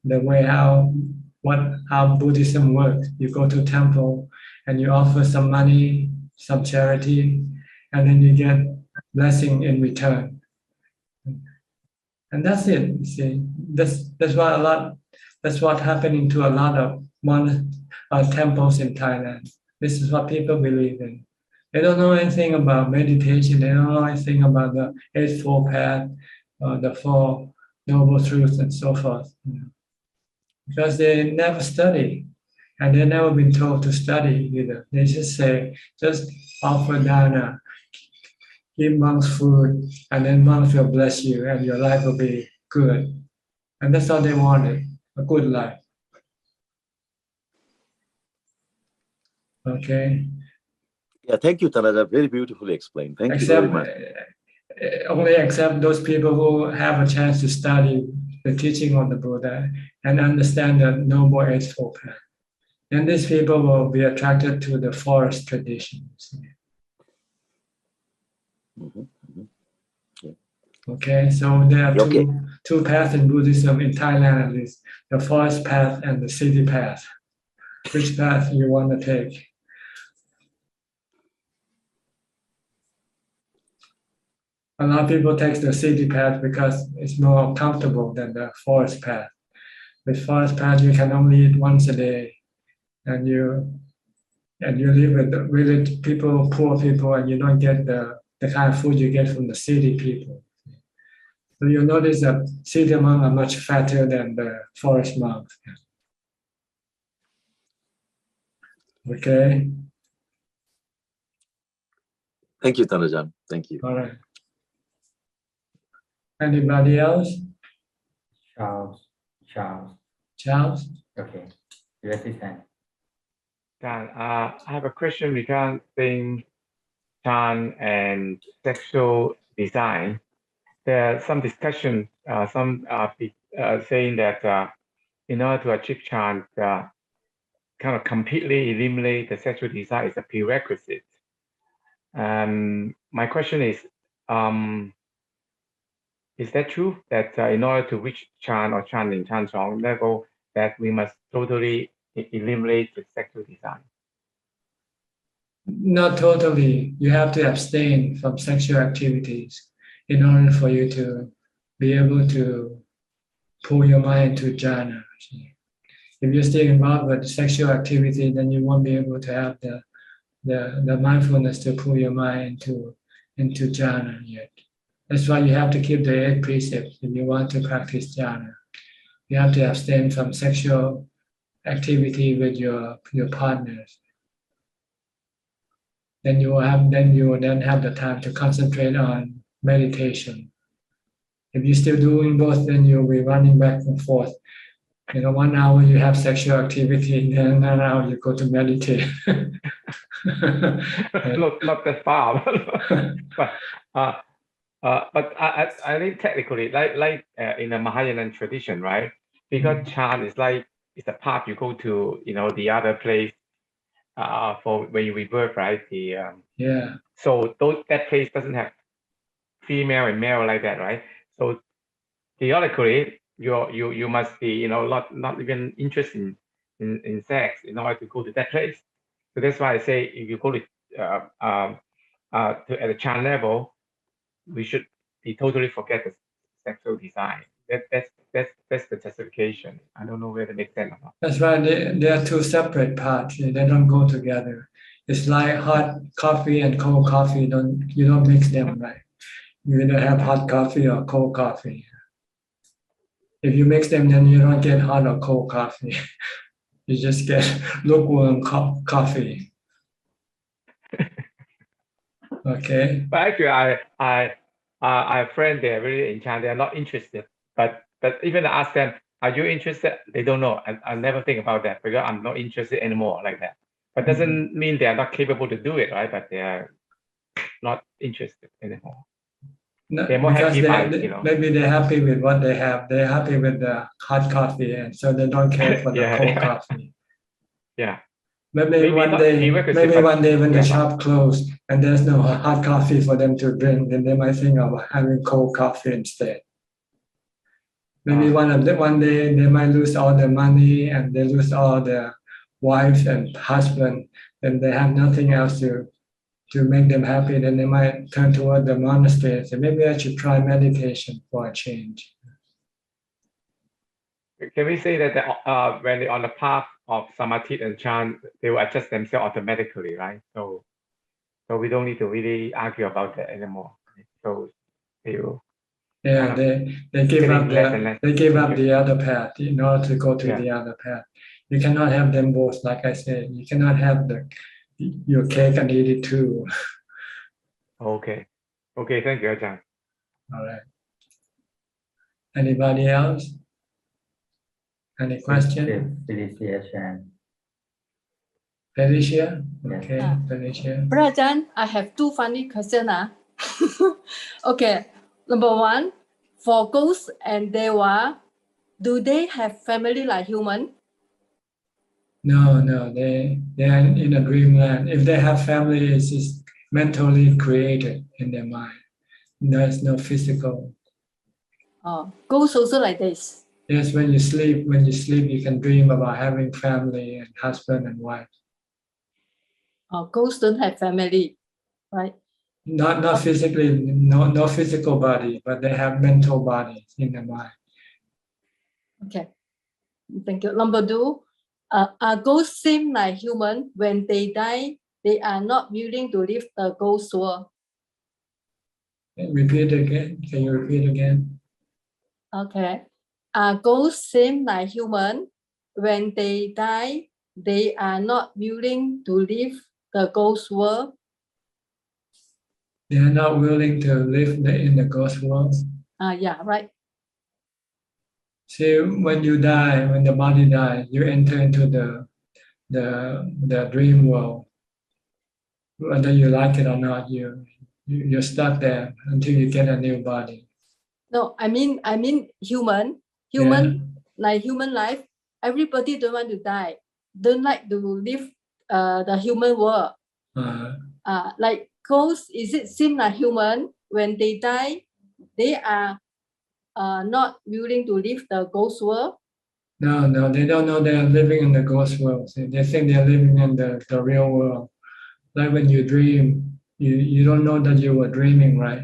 way how Buddhism works. You go to temple and you offer some money, some charity, and then you get blessing in return. And that's it. You see, that's what happening to a lot of temples in Thailand. This is what people believe in. They don't know anything about meditation. They don't know anything about the Eightfold Path, the Four Noble Truths, and so forth. Because they never study, and they've never been told to study either. They just say, just offer dana, give monks food, and then monks will bless you, and your life will be good. And that's all they wanted, a good life. Okay. Yeah, thank you, Tanaja. Very beautifully explained. Thank you very much. Only accept those people who have a chance to study the teaching of the Buddha and understand the Noble Eightfold Path. And these people will be attracted to the forest traditions. Okay, so there are two paths in Buddhism in Thailand, at least, the forest path and the city path. Which path you want to take? A lot of people take the city path because it's more comfortable than the forest path. With forest path, you can only eat once a day, and you live with village people, poor people, and you don't get the kind of food you get from the city people. So you notice that city monks are much fatter than the forest monks. Okay. Thank you, Tanajan. Thank you. All right. Anybody else? Charles? Okay. Raise his hand. I have a question regarding Chan and sexual design. There are some discussion, some saying that in order to achieve Chan, kind of completely eliminate the sexual desire is a prerequisite. My question is that true that in order to reach Chan or Chan in Chan Chong level, that we must totally eliminate the sexual desire? Not totally. You have to abstain from sexual activities in order for you to be able to pull your mind to jhana. If you're still involved with sexual activity, then you won't be able to have the mindfulness to pull your mind into jhana yet. That's why you have to keep the 8 precepts if you want to practice jhana. You have to abstain from sexual activity with your partners. Then you will have the time to concentrate on meditation. If you're still doing both, then you'll be running back and forth. 1 hour you have sexual activity, and then 1 hour you go to meditate. not that far, but I think technically, like in the Mahayana tradition, right? Because Chan is it's a path you go to, the other place for when you rebirth, right? So that place doesn't have female and male like that, right? So theoretically, you must be, not even interested in sex in order to go to that place. So that's why I say if you go to at the Chan level, we should be totally forget the sexual design. That's the justification. I don't know whether it makes sense or not. That's right. They are 2 separate parts. They don't go together. It's like hot coffee and cold coffee. You don't mix them, right? You either have hot coffee or cold coffee. If you mix them, then you don't get hot or cold coffee. You just get lukewarm coffee. Okay. But actually, I have friends. They are really in China. They are not interested. But even I ask them, "Are you interested?" They don't know. I never think about that because I'm not interested anymore like that. But doesn't mean they are not capable to do it, right? But they are not interested anymore. No, They're more because happy by, you know. maybe they're happy with what they have. They're happy with the hot coffee, and so they don't care for the Yeah, cold yeah. coffee. Yeah. Maybe one not day, prerequisite, maybe but one day when the yeah, shop closed and there's no hot coffee for them to drink, then they might think of having cold coffee instead. Maybe one day they might lose all their money and they lose all their wives and husband, and they have nothing else to make them happy. Then they might turn toward the monastery and say, maybe I should try meditation for a change. Can we say that when they're on the path of samadhi and chant, they will adjust themselves automatically, right? So we don't need to really argue about that anymore. So they will. Yeah, they give up the other path in order to go to the other path. You cannot have them both, like I said. You cannot have your cake and eat it too. Okay. Okay, thank you, Ajahn. All right. Anybody else? Any question? Felicia? Okay, Felicia. Brother, I have two funny questions. Okay, number one, for ghosts and Dewa, do they have family like human? No, they are in a dreamland. If they have family, it's just mentally created in their mind. There's no physical. Ghosts also like this. Yes, when you sleep, you can dream about having family and husband and wife. Ghosts don't have family, right? Not physically, no physical body, but they have mental bodies in their mind. Okay, thank you. Number two, ghosts seem like human. When they die, they are not willing to leave the ghost world. Repeat again. Can you repeat again? Okay. Ghosts seem like human. When they die, they are not willing to leave the ghost world. They are not willing to live in the ghost world. Yeah, right. See, when you die, when the body dies, you enter into the dream world. Whether you like it or not, you're stuck there until you get a new body. No, I mean human, like human life. Everybody don't want to die. Don't like to live the human world. Like ghosts, is it seem like human? When they die, they are not willing to leave the ghost world. No, they don't know they are living in the ghost world. They think they're living in the real world. Like when you dream, you don't know that you were dreaming, right?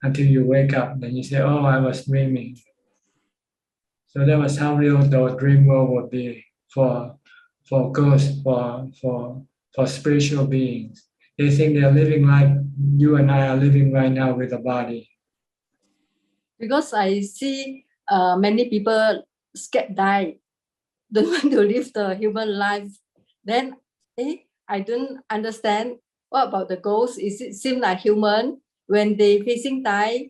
Until you wake up, then you say, "Oh, I was dreaming." So that was how real the dream world would be for ghosts, for spiritual beings. They think they are living like you and I are living right now with a body. Because I see many people scared die, don't want to live the human life. Then I don't understand. What about the ghosts? Is it seem like human? When they facing die,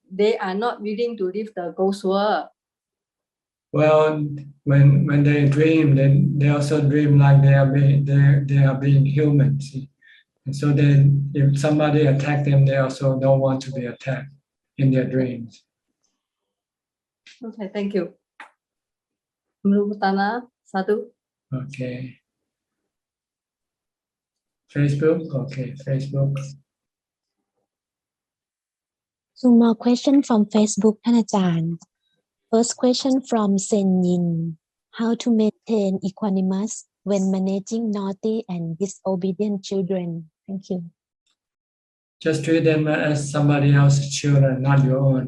they are not willing to leave the ghost world. Well, when they dream, then they also dream like they are being human. See? And so then, if somebody attack them, they also don't want to be attacked in their dreams. Okay, thank you. Mulutana, satu. Okay. Facebook. Okay, Facebook. So more question from Facebook,ท่านอาจารย์. First question from Sen Yin. How to maintain equanimous when managing naughty and disobedient children? Thank you. Just treat them as somebody else's children, not your own.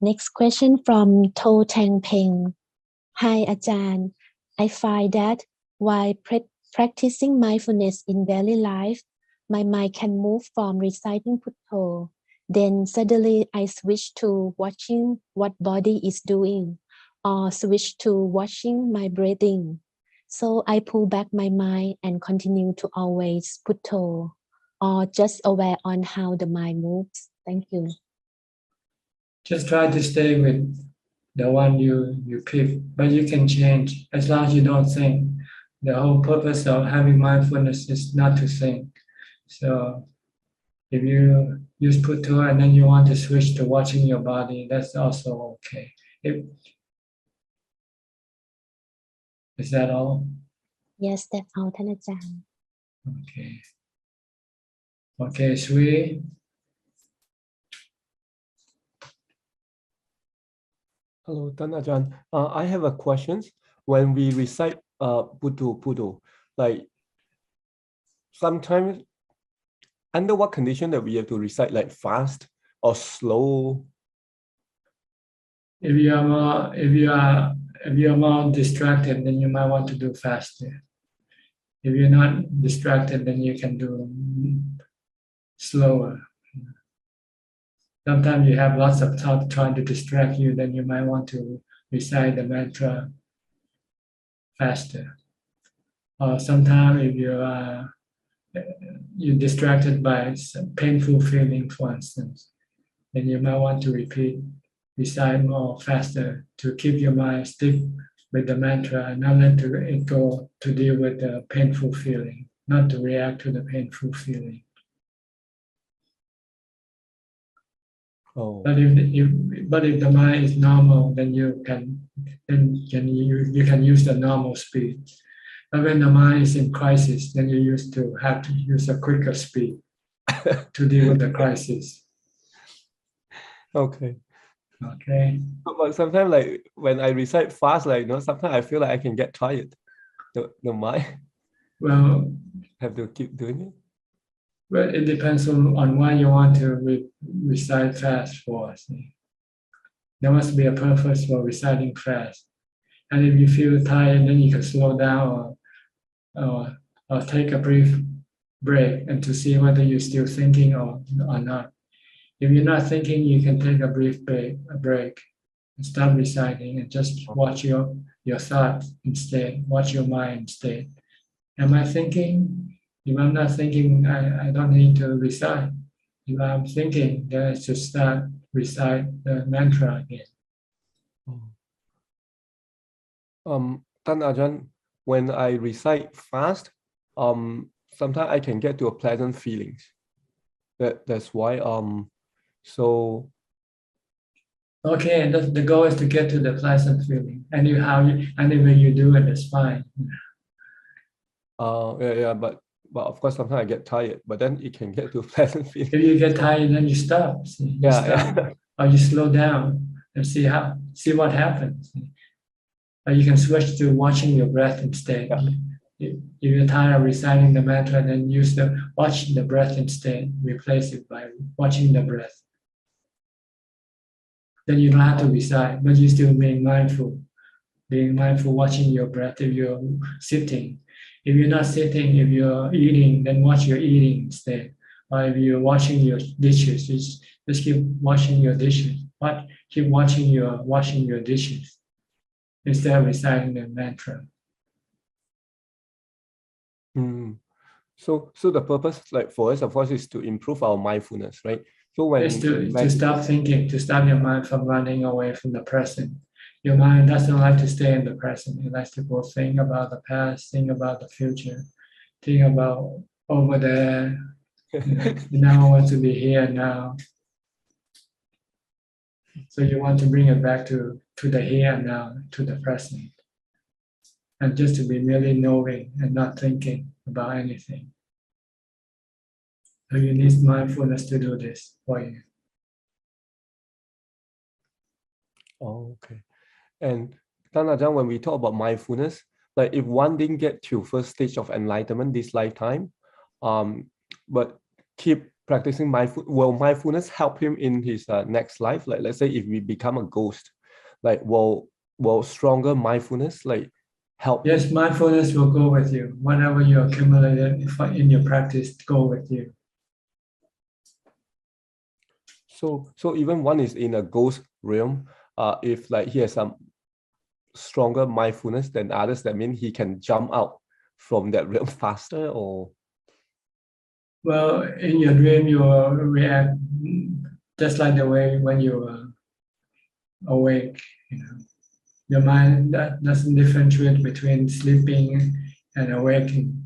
Next question from To Tang Peng. Hi, Ajahn. I find that while practicing mindfulness in daily life, my mind can move from reciting Putto. Then suddenly I switch to watching what body is doing or switch to watching my breathing. So I pull back my mind and continue to always putto, or just aware on how the mind moves. Thank you. Just try to stay with the one you pick, but you can change as long as you don't think. The whole purpose of having mindfulness is not to think. So if you use putto and then you want to switch to watching your body, that's also okay. Is that all? Yes, that's all,ท่านอาจารย์ Okay. Okay, Sri. Hello, Tan Ajahn. I have a question. When we recite Pudu, like sometimes under what condition that we have to recite, like fast or slow? If you are more distracted, then you might want to do faster. If you're not distracted, then you can do slower. Sometimes you have lots of thoughts trying to distract you, then you might want to recite the mantra faster. Or sometimes if you're distracted by some painful feeling, for instance, then you might want to recite more faster to keep your mind stick with the mantra and not let it go to deal with the painful feeling, not to react to the painful feeling. Oh. But if the mind is normal, then you can use the normal speed. But when the mind is in crisis, then you have to use a quicker speed to deal with the crisis. Okay. Okay. But sometimes, like when I recite fast, like sometimes I feel like I can get tired. The mind. Well, have to keep doing it. Well, it depends on why you want to recite fast for. See. There must be a purpose for reciting fast. And if you feel tired, then you can slow down or take a brief break and to see whether you're still thinking or not. If you're not thinking, you can take a brief break and stop reciting and just watch your thoughts instead, watch your mind instead. Am I thinking? If I'm not thinking, I don't need to recite. If I'm thinking, then I should start recite the mantra again. Tan Ajahn, when I recite fast, sometimes I can get to a pleasant feelings. That's why so. Okay, and the goal is to get to the pleasant feeling, and any way you do it is fine. Yeah, but of course sometimes I get tired, but then it can get to a pleasant feeling. If you get tired, then you stop. You stop, or you slow down and see what happens. Or you can switch to watching your breath instead. If you're tired of reciting the mantra, then watch the breath instead. Replace it by watching the breath. Then you don't have to recite, but you still being mindful, watching your breath if you're sitting. If you're not sitting, if you're eating, then watch your eating instead. Or if you're washing your dishes, just keep washing your dishes. Keep washing your dishes instead of reciting the mantra. So the purpose, like for us, of course, is to improve our mindfulness, right? So when it's to stop thinking, to stop your mind from running away from the present. Your mind doesn't like to stay in the present. It likes to go think about the past, think about the future, think about over there. Now I want to be here now. So you want to bring it back to the here and now, to the present. And just to be merely knowing and not thinking about anything. So you need mindfulness to do this for you. Oh, okay. And Tan Ajahn, when we talk about mindfulness, like if one didn't get to first stage of enlightenment this lifetime, but keep practicing will mindfulness help him in his next life? Like let's say if we become a ghost, like will stronger mindfulness like help? Yes, mindfulness will go with you. Whatever you accumulated in your practice, go with you. So even one is in a ghost realm, if like he has some stronger mindfulness than others? That means he can jump out from that realm faster, or? Well, in your dream, you will react just like the way when you are awake. Your mind doesn't differentiate between sleeping and awaking.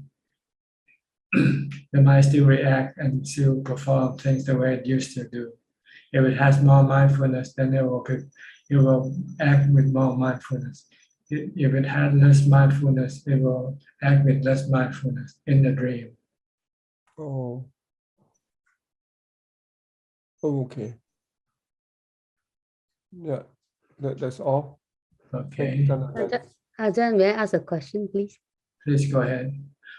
The mind still react and still perform things the way it used to do. If it has more mindfulness, then it will act with more mindfulness. If it has less mindfulness, it will act with less mindfulness in the dream. Oh. Okay. Yeah, that's all. Okay. Ajahn, may I ask a question, please? Please go ahead.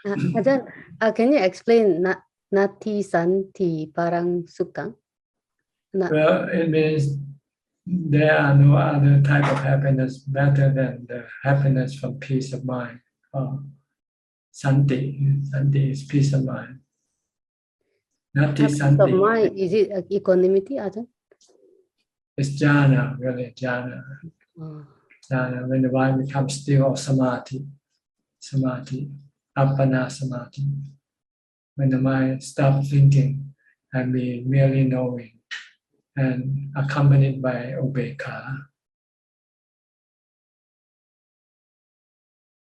Ajahn, can you explain Nati Santi Parang Sukang? Well, it means there are no other type of happiness better than the happiness from peace of mind. Santi. Santi is peace of mind. Nati Peace of Santi. mind, is it equanimity, Ajahn? It's jhana, really, jhana. Jhana, when the mind becomes still, or samadhi. Samadhi. Appana samadhi. When the mind stops thinking and be merely knowing, and accompanied by ubekha.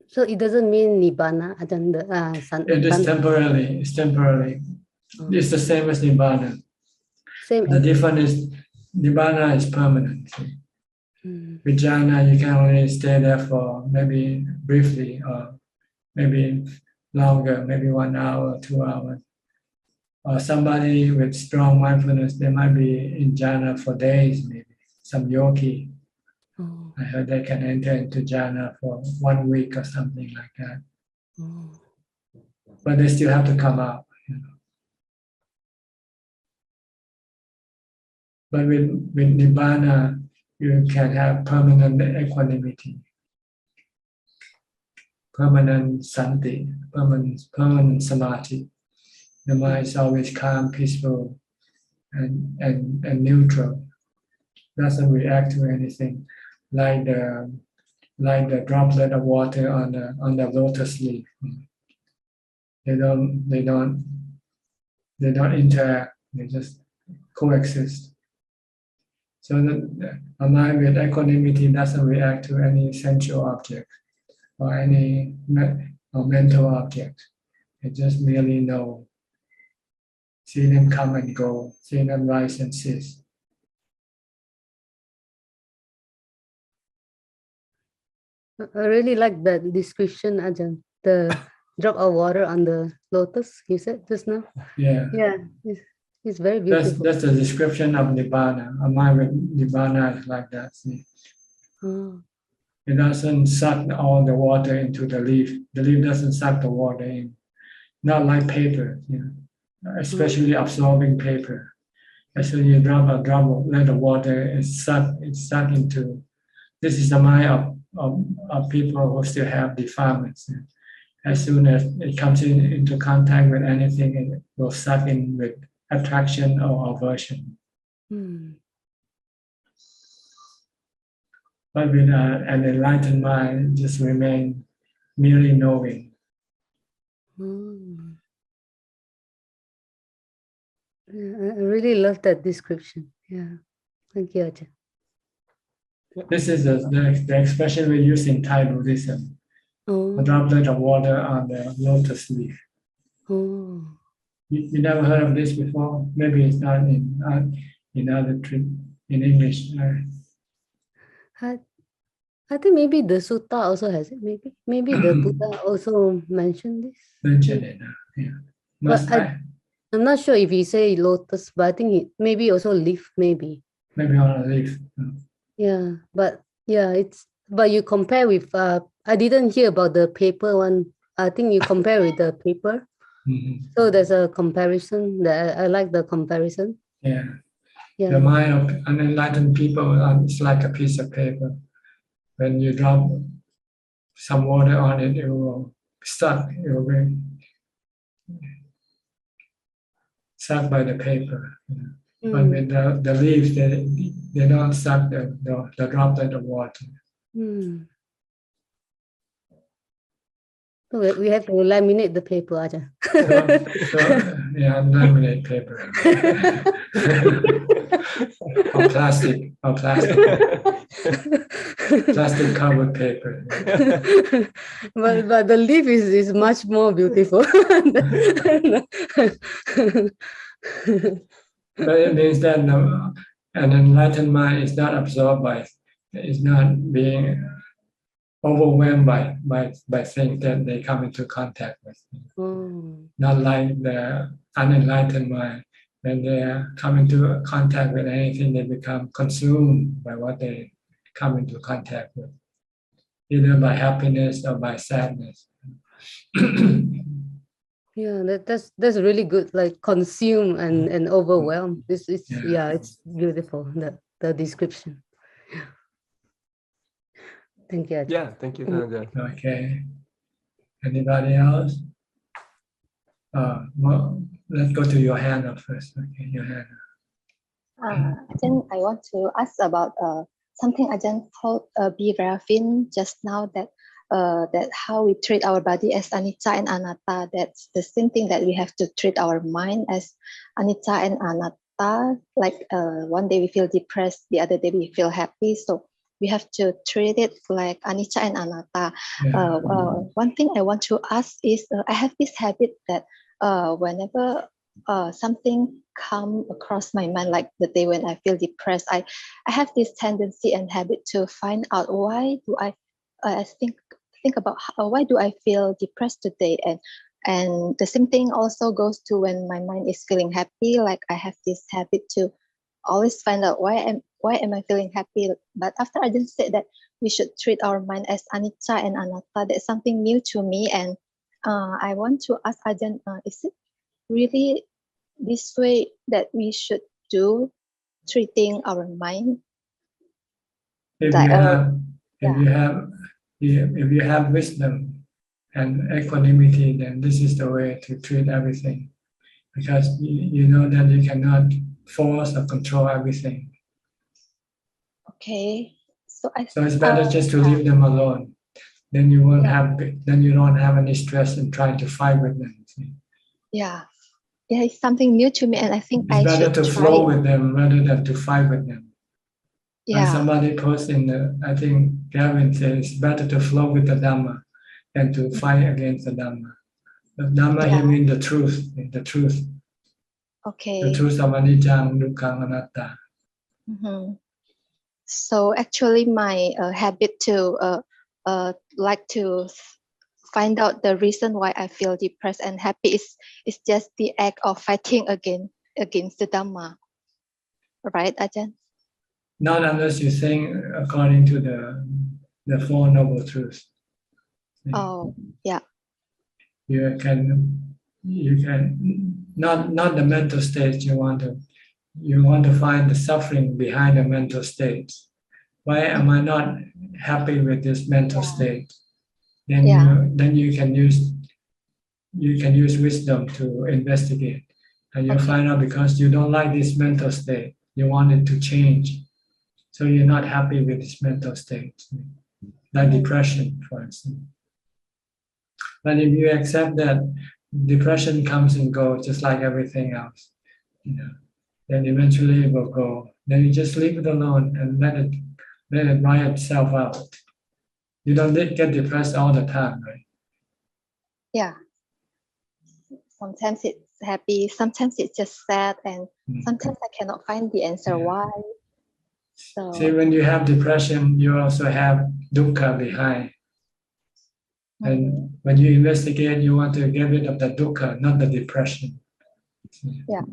So it doesn't mean nibbana, Ajahn. It is temporarily. It's temporary. It's the same as nibbana. The difference is nibbana is permanent. With jhana, you can only stay there for maybe briefly, or maybe longer, maybe 1 hour, 2 hours. Or somebody with strong mindfulness, they might be in jhana for days, maybe. Some yogi, I heard they can enter into jhana for 1 week or something like that. But they still have to come out. But with nibbana, you can have permanent equanimity, permanent santi, permanent samadhi. The mind is always calm, peaceful, and neutral. Doesn't react to anything, like the droplet of water on the lotus leaf. They don't interact. They just coexist. So a mind with equanimity doesn't react to any sensual object or any mental object. It just merely know. See them come and go, see them rise and cease. I really like the description, Ajahn. The drop of water on the lotus, you said just now? Yeah. Yeah, it's very beautiful. That's the description of Nibbana. A mind with Nibbana is like that. See? It doesn't suck all the water into the leaf. The leaf doesn't suck the water in. Not like paper, especially absorbing paper. As soon as you drop a droplet of water, it's sucked into. This is the mind of people who still have defilements. As soon as it comes into contact with anything, it will suck in with attraction or aversion. But with an enlightened mind, just remain merely knowing. I really love that description. Yeah, thank you, Ajahn. This is the expression we use in Thai Buddhism. A droplet of water on the lotus leaf. You never heard of this before? Maybe it's not in English. I think maybe the sutta also has it. Maybe the Buddha also mentioned this. Mentioned it. Yeah. But I'm not sure if he say lotus, but I think maybe also leaf, maybe. Maybe on a leaf. Yeah, but you compare with I didn't hear about the paper one. I think you compare with the paper. So there's a comparison. I like the comparison. Yeah. The mind of unenlightened people is like a piece of paper. When you drop some water on it, it will stuck. It will be sucked by the paper. But with the leaves, they don't suck the droplet of water. We have to laminate the paper, Ajahn. Yeah, laminate paper. or plastic. Plastic covered paper. but the leaf is much more beautiful. But it means that an enlightened mind is not absorbed by, is not being overwhelmed by things that they come into contact with. Not like the unenlightened mind. When they come into contact with anything, they become consumed by what they come into contact with, either by happiness or by sadness. Yeah, that's really good. Like consume and overwhelm. It's beautiful. The description. Thank you, Ajahn. Yeah, thank you, Ajahn. Okay. Anybody else? Well, let's go to your hand up first. Okay, your hand. Ajahn, I want to ask about something Ajahn told B. Rafin just now, that how we treat our body as anicca and anatta. That's the same thing that we have to treat our mind as anicca and anatta. Like one day we feel depressed, the other day we feel happy. So we have to treat it like anicca and anatta. One thing I want to ask is, I have this habit that whenever something come across my mind, like the day when I feel depressed, I have this tendency and habit to find out why do I think about why do I feel depressed today, and the same thing also goes to when my mind is feeling happy. Like I have this habit to always find out why am I feeling happy. But after I just said that we should treat our mind as anicca and anatta, that's something new to me, and I want to ask Ajahn, is it really this way that we should do treating our mind? If you have wisdom and equanimity, then this is the way to treat everything, because you know that you cannot force or control everything. Okay, so it's better just to leave them alone. Then you won't have. Then you don't have any stress in trying to fight with them. See? Yeah, it's something new to me, and I think it's better to flow with them rather than to fight with them. And somebody posted in the, I think Gavin says it's better to flow with the Dhamma than to fight against the Dhamma. The Dhamma here means the truth. Okay. The truth of anicca, dukkha, anatta. So actually, my habit to like to find out the reason why I feel depressed and happy is just the act of fighting against the Dhamma. Right, Ajahn? Not unless you think according to the Four Noble Truths. Oh, yeah. You can not the mental state you want to find the suffering behind the mental state. Why am I not happy with this mental state? Then you can use wisdom to investigate, and you'll find out because you don't like this mental state. You want it to change. So you're not happy with this mental state, like depression, for instance. But if you accept that depression comes and goes just like everything else, then eventually it will go. Then you just leave it alone and let it write itself out. You don't get depressed all the time, right? Yeah. Sometimes it's happy, sometimes it's just sad, and sometimes I cannot find the answer why. So, see, when you have depression, you also have dukkha behind. And when you investigate, you want to get rid of the dukkha, not the depression. Yeah.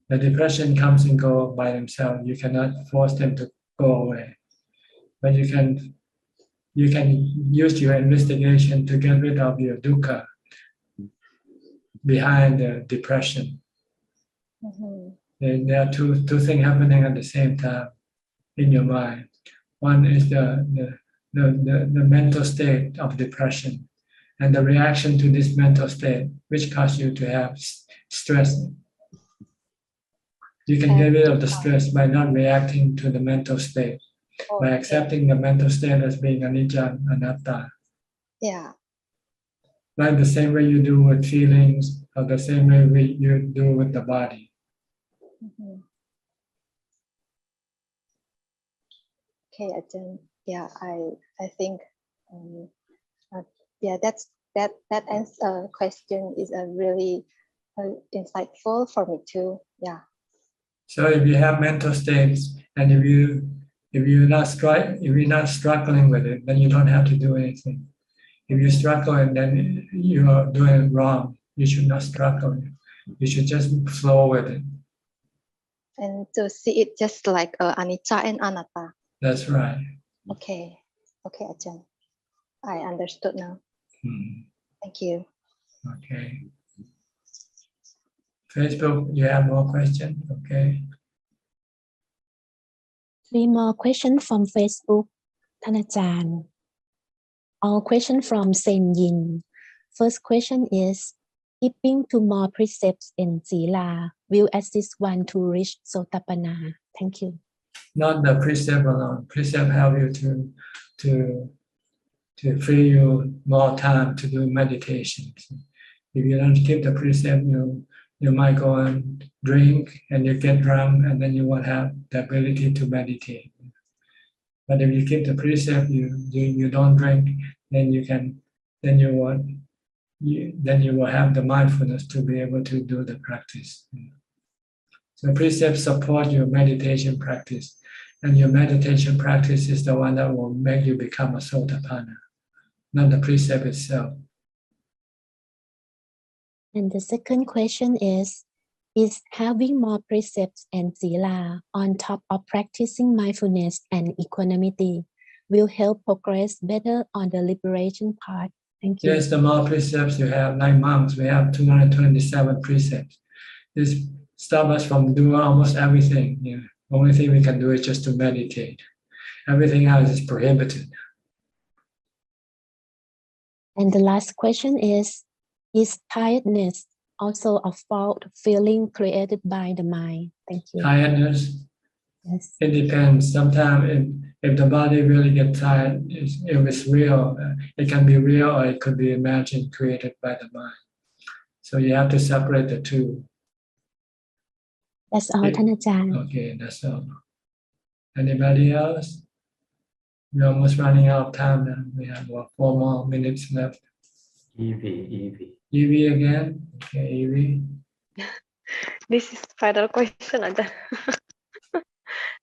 The depression comes and goes by themselves. You cannot force them to go away. But you can use your investigation to get rid of your dukkha behind the depression. And there are two things happening at the same time in your mind. One is the mental state of depression and the reaction to this mental state, which causes you to have stress. You can get rid of the stress by not reacting to the mental state, by accepting the mental state as being anicca and anatta. Yeah. like the same way you do with feelings, or the same way you do with the body. Mhm. Okay, Ajahn. Yeah, I think yeah, that answer question is a really insightful for me too. Yeah. So if you have mental states, and if you're not struggling with it, then you don't have to do anything. If you struggle and then you are doing it wrong, you should not struggle. You should just flow with it. And to see it just like anicca and anatta. That's right. Okay. Okay, Ajahn. I understood now. Thank you. Okay. Facebook, you have more questions? Okay. 3 more questions from Facebook, Ajahn. All questions from Sen Yin. First question is, keeping to more precepts in Sila will assist one to reach Sotapanna. Thank you. Not the precept alone. Precept help you to free you more time to do meditation. If you don't keep the precept, you might go and drink and you get drunk and then you won't have the ability to meditate. But if you keep the precept, you don't drink, then you will have the mindfulness to be able to do the practice. So precepts support your meditation practice, and your meditation practice is the one that will make you become a Sotapanna, not the precept itself. And the second question is having more precepts and sila on top of practicing mindfulness and equanimity will help progress better on the liberation path? Thank you. Yes, the more precepts you have, like monks, we have 227 precepts. This stops us from doing almost everything. The only thing we can do is just to meditate. Everything else is prohibited. And the last question is tiredness also a fault feeling created by the mind? Thank you. Tiredness? Yes. It depends. Sometimes if the body really gets tired, if it's real, it can be real or it could be imagined, created by the mind. So you have to separate the two. That's all, Ajahn. Okay, that's all. Anybody else? We're almost running out of time now. We have 4 more minutes left. Evie again? Okay, Evie. This is final question, Ajahn.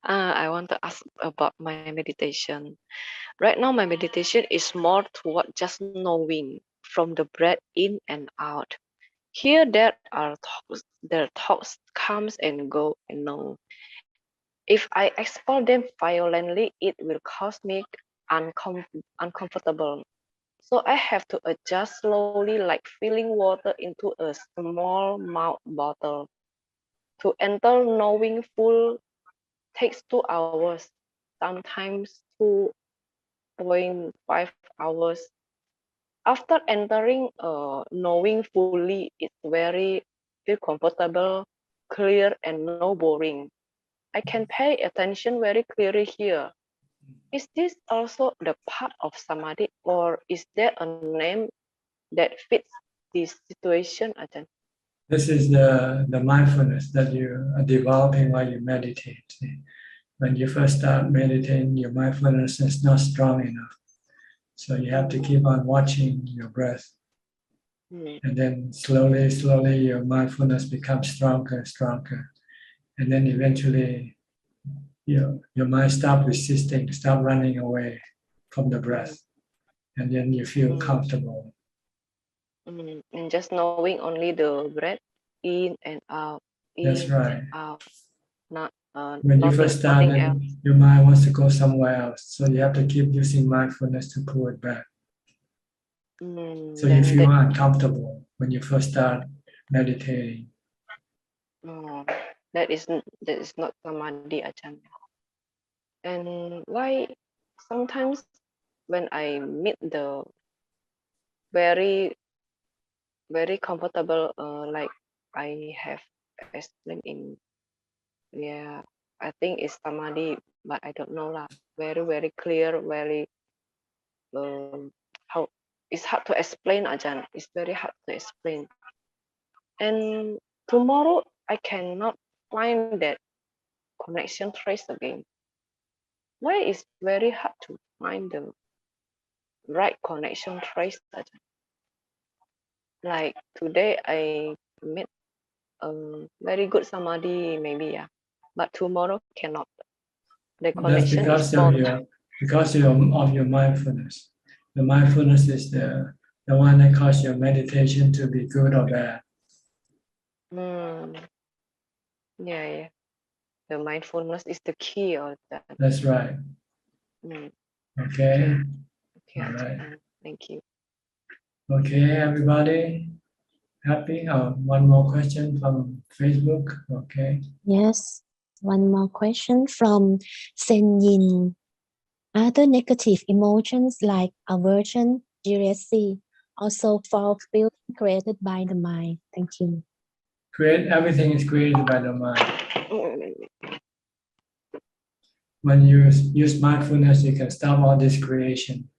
I want to ask about my meditation. Right now, my meditation is more toward just knowing from the breath in and out. Here, there thoughts comes and go and know. If I expel them violently, it will cause me uncomfortable. So I have to adjust slowly, like filling water into a small mouth bottle. To enter knowing full takes 2 hours, sometimes 2.5 hours. After entering knowing fully, it's very feel comfortable, clear, and no boring. I can pay attention very clearly here. Is this also the part of samadhi, or is there a name that fits this situation, Ajahn? This is the mindfulness that you are developing while you meditate. When you first start meditating, your mindfulness is not strong enough. So you have to keep on watching your breath. And then slowly, your mindfulness becomes stronger and stronger. And then eventually, your mind stops resisting, stop running away from the breath. And then you feel comfortable. And just knowing only the breath in and out, That's right. and out. Not, when you first start, your mind wants to go somewhere else. So you have to keep using mindfulness to pull it back. So you feel uncomfortable when you first start meditating. That is not samadhi, Ajahn. And why sometimes when I meet the very comfortable, like I have explained in, I think it's samadhi, but I don't know lah. Very clear, very how it's hard to explain, Ajahn. It's very hard to explain. And tomorrow I cannot find that connection trace again. Why is very hard to find the right connection trace, Ajahn? Like today I met very good samadhi, maybe, yeah, but tomorrow cannot. The That's connection because is of not. your mindfulness. The mindfulness is the one that causes your meditation to be good or bad. Yeah. The mindfulness is the key of that. That's right. Mm. Okay. Okay. All right. Thank you. Okay, everybody. Happy? One more question from Facebook. Okay. Yes, one more question from Sen Yin. Are the negative emotions like aversion, jealousy, also false feelings created by the mind? Thank you. Everything is created by the mind. When you use mindfulness, you can stop all this creation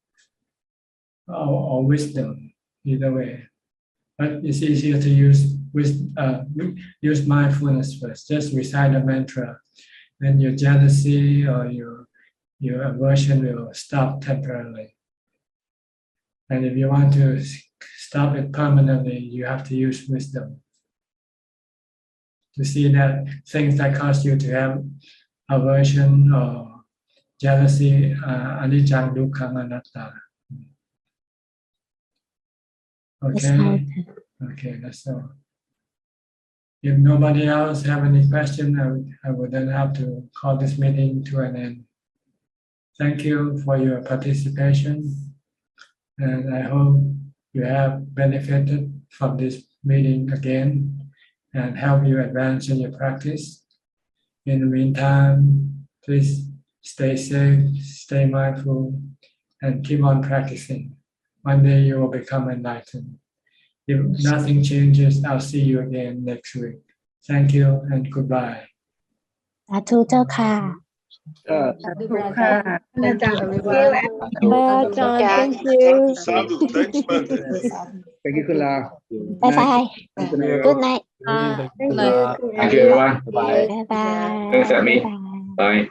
or wisdom, either way. But it's easier to use mindfulness first. Just recite the mantra, then your jealousy or your aversion will stop temporarily. And if you want to stop it permanently, you have to use wisdom to see that things that cause you to have aversion or jealousy, anicca, dukkha, anatta. Okay. Okay, that's all. If nobody else have any question, I would then have to call this meeting to an end. Thank you for your participation, and I hope you have benefited from this meeting again and help you advance in your practice. In the meantime, please stay safe, stay mindful, and keep on practicing. One day you will become enlightened. If nothing changes, I'll see you again next week. Thank you and goodbye. สาธุเจ้าค่ะ Thank you, everyone. Bye, Ajahn. Thank you. Thanks, man. Thank you, Kula. Bye bye. Good night. Good night. Thank you, everyone. Bye bye. Thanks, Amy. Bye.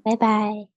Bye bye.